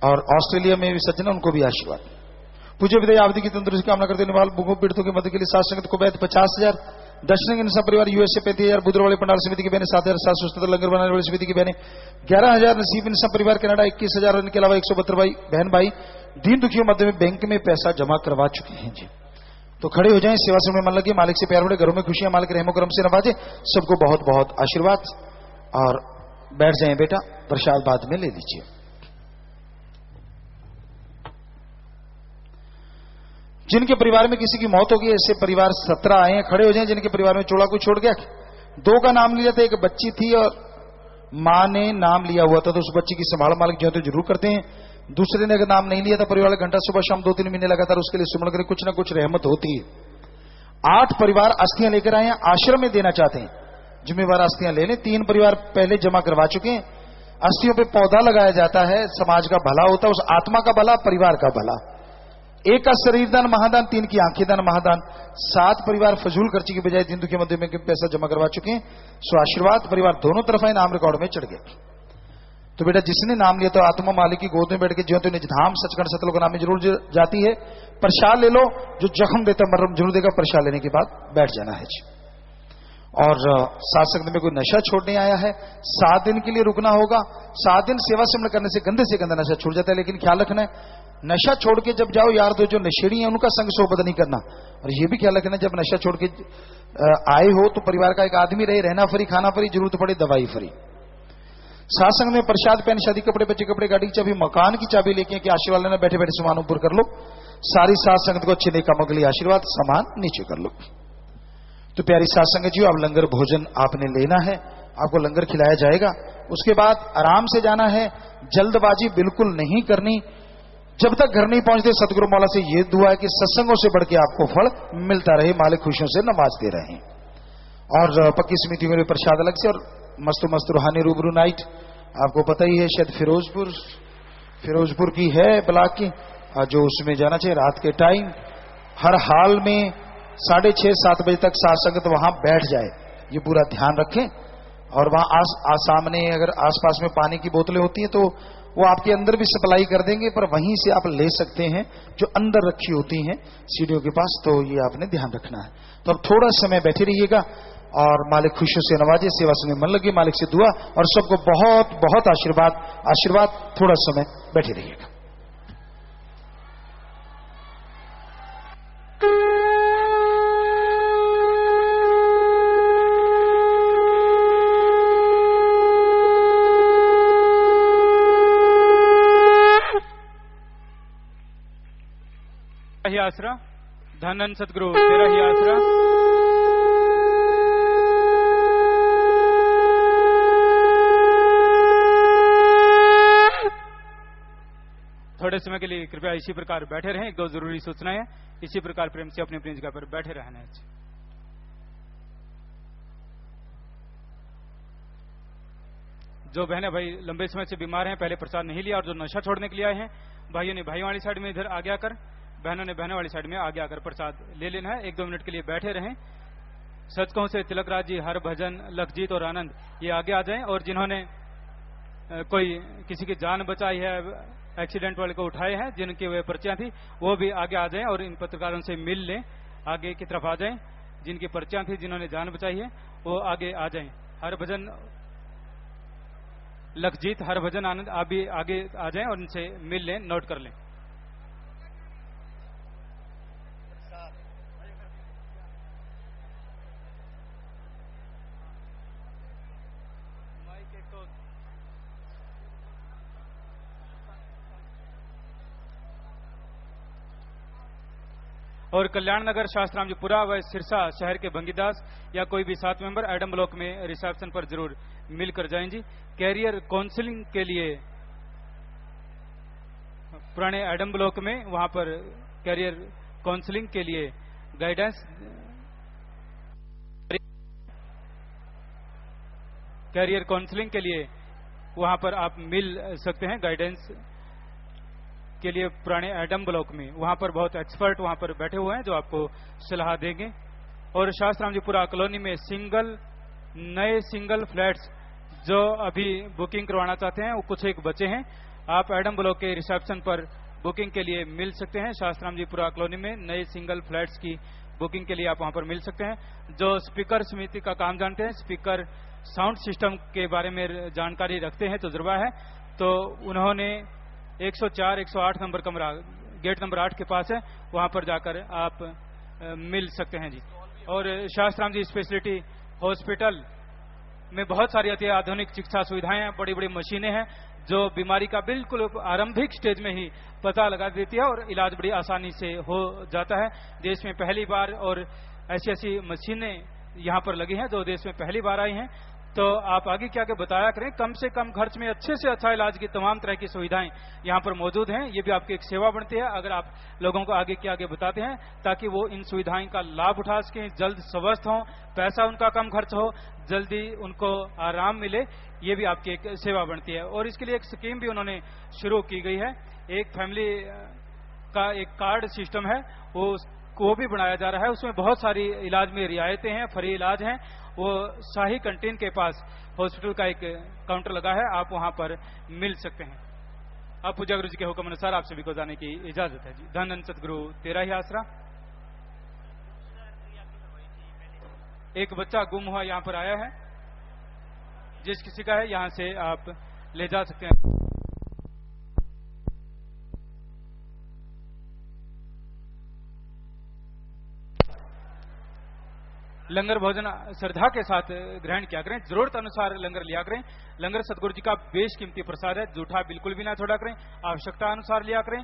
और ऑस्ट्रेलिया में भी सज्जन, उनको भी आशीर्वाद। पूज्य विदय आवधि की तंदुरुस्ती कामना करते निवाल भूखों पीड़ितों की मदद के लिए सात संगत को बैठ 50,000, दर्शन इंसान परिवार यूएसए 35,000, बुद्रवाली पंडाल समिति की बहने 7,777, लंगर बनाने वाली समिति की बहने 11,000, नसीब इंसान परिवार कनाडा 21,000, इनके अलावा 172 भाई बहन भाई दीन दुखियों मध्य में बैंक में पैसा जमा करवा चुके हैं जी। तो खड़े हो जाएं, सेवा से मन लगे, मालिक से प्यार बढ़े, घरों में खुशियां मालिक रहमो करम से नवाजे। सबको बहुत बहुत आशीर्वाद। और बैठ जाएं बेटा, प्रसाद बाद में ले लीजिए। जिनके परिवार में किसी की मौत होगी, ऐसे परिवार 17 आए हैं, खड़े हो जाएं। जिनके परिवार में चोड़ा कोई छोड़ गया, 2 का नाम लिया था, एक बच्ची थी और मां ने नाम लिया हुआ था, तो उस बच्ची की संभाल मालिक जो है तो जरूर करते हैं। दूसरे ने अगर नाम नहीं लिया था, परिवार घंटा सुबह शाम 2-3 महीने लगातार उसके लिए सुमन करे, कुछ ना कुछ रहमत होती है। 8 परिवार अस्थियां लेकर आए हैं, आश्रम में देना चाहते हैं, जिम्मेवार अस्थियां ले लें। 3 परिवार पहले जमा करवा चुके हैं। अस्थियों पे पौधा लगाया जाता है, समाज का भला होता है, उस आत्मा का भला, परिवार का भला। 1 का शरीर दान महादान, 3 की आंखें दान महादान। 7 परिवार फजूल खर्ची के बजाय दिन दुखी मध्य में पैसा जमा करवा चुके हैं। सो आशीर्वाद परिवार दोनों तरफ है, नाम रिकॉर्ड में चढ़ गए। तो बेटा जिसने नाम लिया तो आत्मा मालिक की गोद में बैठ के ज्यों तो निज धाम सचखंड सतलोक नाम में जरूर जाती है। प्रसाद ले लो, जो जख्म देता मर्रम जरूर देगा। प्रसाद लेने के बाद बैठ जाना है जी। और सत्संग में कोई नशा छोड़ने आया है, 7 दिन के लिए रुकना होगा। 7 दिन सेवा सिमरन करने से गंदे से गंदा नशा छूट जाता है। लेकिन ख्याल रखना है, नशा छोड़ के जब जाओ यार दो जो नशेड़ी है उनका संग सोबत नहीं करना। और ये भी ख्याल रखना, जब नशा छोड़ के आए हो तो परिवार का एक आदमी रहे, रहना फ्री, खाना फ्री, जरूरत पड़े दवाई फ्री। सत्संग में प्रसाद, पैन, शादी कपड़े, बच्चे कपड़े, गाड़ी की चाबी, मकान की चाबी लेके कि आशीर्वाद लेना, बैठे बैठे सामान ऊपर कर लो। सारी सात संगत को अच्छे नेक कामों के लिए आशीर्वाद, सामान नीचे कर लो। तो प्यारी सात संगत जी, अब लंगर भोजन आपने लेना है, आपको लंगर खिलाया जाएगा। उसके बाद आराम से जाना है, जल्दबाजी बिल्कुल नहीं करनी। जब तक घर नहीं पहुंचते सतगुरु मौला से ये दुआ है कि सत्संगों से बढ़ के आपको फल मिलता रहे, मालिक खुशियों से नवाजते रहे। और पक्की समिति में प्रसाद अलग से, और मस्त मस्त रूहानी रूबरू नाइट आपको पता ही है, शायद फिरोजपुर की है ब्लॉक की, जो उसमें जाना चाहिए रात के टाइम। हर हाल में 6:30-7 बजे तक सात संगत वहां बैठ जाए, ये पूरा ध्यान रखें। और वहां सामने अगर आसपास में पानी की बोतलें होती हैं तो वो आपके अंदर भी सप्लाई कर देंगे, पर वहीं से आप ले सकते हैं जो अंदर रखी होती हैं सीढ़ियों के पास। तो ये आपने ध्यान रखना है। तो अब थोड़ा समय बैठे रहिएगा और मालिक खुशियों से नवाजे, सेवा से मन लगे, मालिक से दुआ, और सबको बहुत बहुत आशीर्वाद। थोड़ा समय बैठे रहिएगा।
ही आसरा, धन सतगुरु तेरा ही आसरा। थोड़े समय के लिए कृपया इसी प्रकार बैठे रहें। 1-2 जरूरी सूचनाएं हैं, इसी प्रकार प्रेम से अपनी अपनी जगह पर बैठे रहना है। जो बहनें भाई लंबे समय से बीमार हैं, पहले प्रसाद नहीं लिया, और जो नशा छोड़ने के लिए आए हैं, भाइयों ने भाई वाली साइड में इधर आगे आकर, बहनों ने बहनों वाली साइड में आगे आकर प्रसाद ले लेना है। 1-2 मिनट के लिए बैठे रहें। सच कहूं से तिलकराज जी, हरभजन, लखजीत और आनंद ये आगे आ जाएं। और जिन्होंने कोई किसी की जान बचाई है, एक्सीडेंट वाले को उठाए हैं, जिनकी वे पर्चियां थी, वो भी आगे आ जाएं और इन पत्रकारों से मिल लें। आगे की तरफ आ जाएं। जिनकी पर्चियां थी, जिन्होंने जान बचाई है, वो आगे आ जाएं। हरभजन लखजीत, हरभजन, आनंद, आप भी आगे आ जाएं और इनसे मिल लें, नोट कर लें। और कल्याण नगर, शास्त्राम जी पुरा व सिरसा शहर के भंगीदास या कोई भी 7 मेंबर एडम ब्लॉक में रिसेप्शन पर जरूर मिलकर जाएं जी। कैरियर काउंसलिंग के लिए पुराने एडम ब्लॉक में, वहां पर कैरियर काउंसलिंग के लिए गाइडेंस, कैरियर काउंसलिंग के लिए वहां पर आप मिल सकते हैं। गाइडेंस के लिए पुराने एडम ब्लॉक में, वहां पर बहुत एक्सपर्ट वहां पर बैठे हुए हैं जो आपको सलाह देंगे। और शास्त्राम जी पुरा कॉलोनी में नए सिंगल फ्लैट्स जो अभी बुकिंग करवाना चाहते हैं, वो कुछ एक बचे हैं। आप एडम ब्लॉक के रिसेप्शन पर बुकिंग के लिए मिल सकते हैं। शास्त्राम जी पुरा कॉलोनी में नए सिंगल फ्लैट्स की बुकिंग के लिए आप वहां पर मिल सकते हैं। जो स्पीकर समिति का काम जानते हैं, स्पीकर साउंड सिस्टम के बारे में जानकारी रखते हैं, तजुर्बा है, तो उन्होंने 104-108 नंबर कमरा, गेट नंबर 8 के पास है, वहां पर जाकर आप मिल सकते हैं जी। और शास्त्राम जी स्पेशलिटी हॉस्पिटल में बहुत सारी अति आधुनिक चिकित्सा सुविधाएं हैं, बड़ी बड़ी मशीनें हैं जो बीमारी का बिल्कुल आरंभिक स्टेज में ही पता लगा देती है और इलाज बड़ी आसानी से हो जाता है। देश में पहली बार, और ऐसी ऐसी मशीनें यहाँ पर लगी हैं जो देश में पहली बार आई हैं। तो आप आगे क्या बताया करें, कम से कम खर्च में अच्छे से अच्छा इलाज की तमाम तरह की सुविधाएं यहाँ पर मौजूद हैं। ये भी आपकी एक सेवा बनती है अगर आप लोगों को आगे बताते हैं, ताकि वो इन सुविधाएं का लाभ उठा सकें, जल्द स्वस्थ हों, पैसा उनका कम खर्च हो, जल्दी उनको आराम मिले। ये भी आपकी एक सेवा बनती है। और इसके लिए एक स्कीम भी उन्होंने शुरू की गई है, एक फैमिली का एक कार्ड सिस्टम है, वो भी बनाया जा रहा है। उसमें बहुत सारी इलाज में रियायतें हैं, फ्री इलाज हैं। वो शाही कैंटीन के पास हॉस्पिटल का एक काउंटर लगा है, आप वहां पर मिल सकते हैं। अब पूजा गुरु जी के हुक्म अनुसार आप सभी को जाने की इजाजत है जी। धन धन सतगुरु तेरा ही आसरा। एक बच्चा गुम हुआ यहाँ पर आया है, जिस किसी का है यहाँ से आप ले जा सकते हैं। लंगर भोजन श्रद्धा के साथ ग्रहण किया करें, जरूरत अनुसार लंगर लिया करें। लंगर सतगुरु जी का बेशकीमती प्रसाद है, जूठा बिल्कुल भी ना छोड़ा करें, आवश्यकता अनुसार लिया करें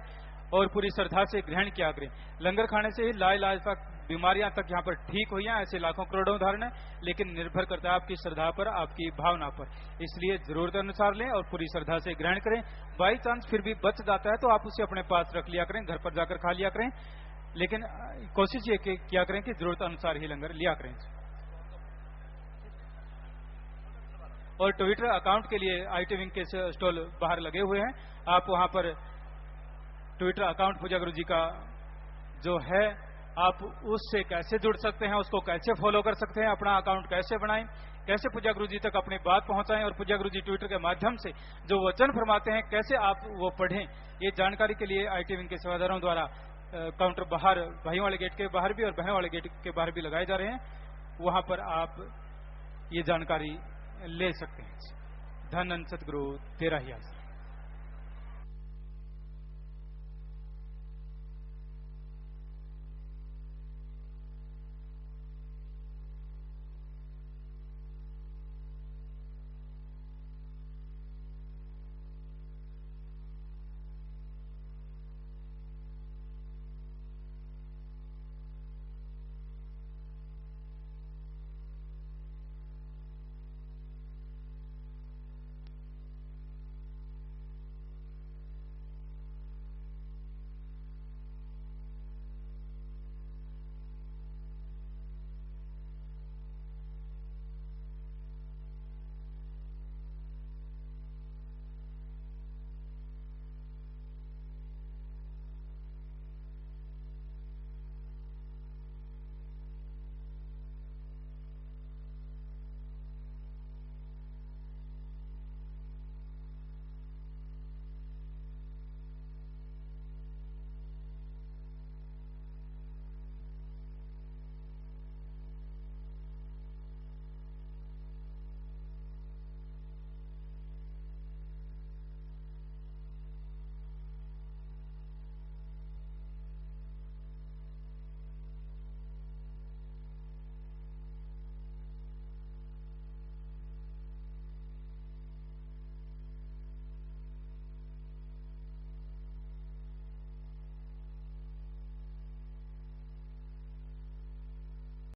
और पूरी श्रद्धा से ग्रहण किया करें। लंगर खाने से ही लाइलाज तक बीमारियां तक यहाँ पर ठीक हुई हैं, ऐसे लाखों करोड़ों उदाहरण है, लेकिन निर्भर करता है आपकी श्रद्धा पर, आपकी भावना पर। इसलिए जरूरत अनुसार लें और पूरी श्रद्धा से ग्रहण करें। बाई चांस फिर भी बच जाता है तो आप उसे अपने पास रख लिया करें, घर पर जाकर खा लिया करें, लेकिन कोशिश ये किया करें कि जरूरत अनुसार ही लंगर लिया करें। और ट्विटर अकाउंट के लिए आईटी विंग के स्टॉल बाहर लगे हुए हैं, आप वहां पर ट्विटर अकाउंट पूजा गुरु जी का जो है, आप उससे कैसे जुड़ सकते हैं, उसको कैसे फॉलो कर सकते हैं, अपना अकाउंट कैसे बनाएं, कैसे पूजा गुरु जी तक अपनी बात पहुंचाएं और पूजा गुरु जी ट्विटर के माध्यम से जो वचन फरमाते हैं कैसे आप वो पढ़ें, ये जानकारी के लिए आईटी विंग के सेवादारों द्वारा काउंटर बाहर, भाइयों वाले गेट के बाहर भी और बहनों वाले गेट के बाहर भी लगाए जा रहे हैं। वहां पर आप ये जानकारी ले सकते हैं। धन सतगुरु तेरा ही आस।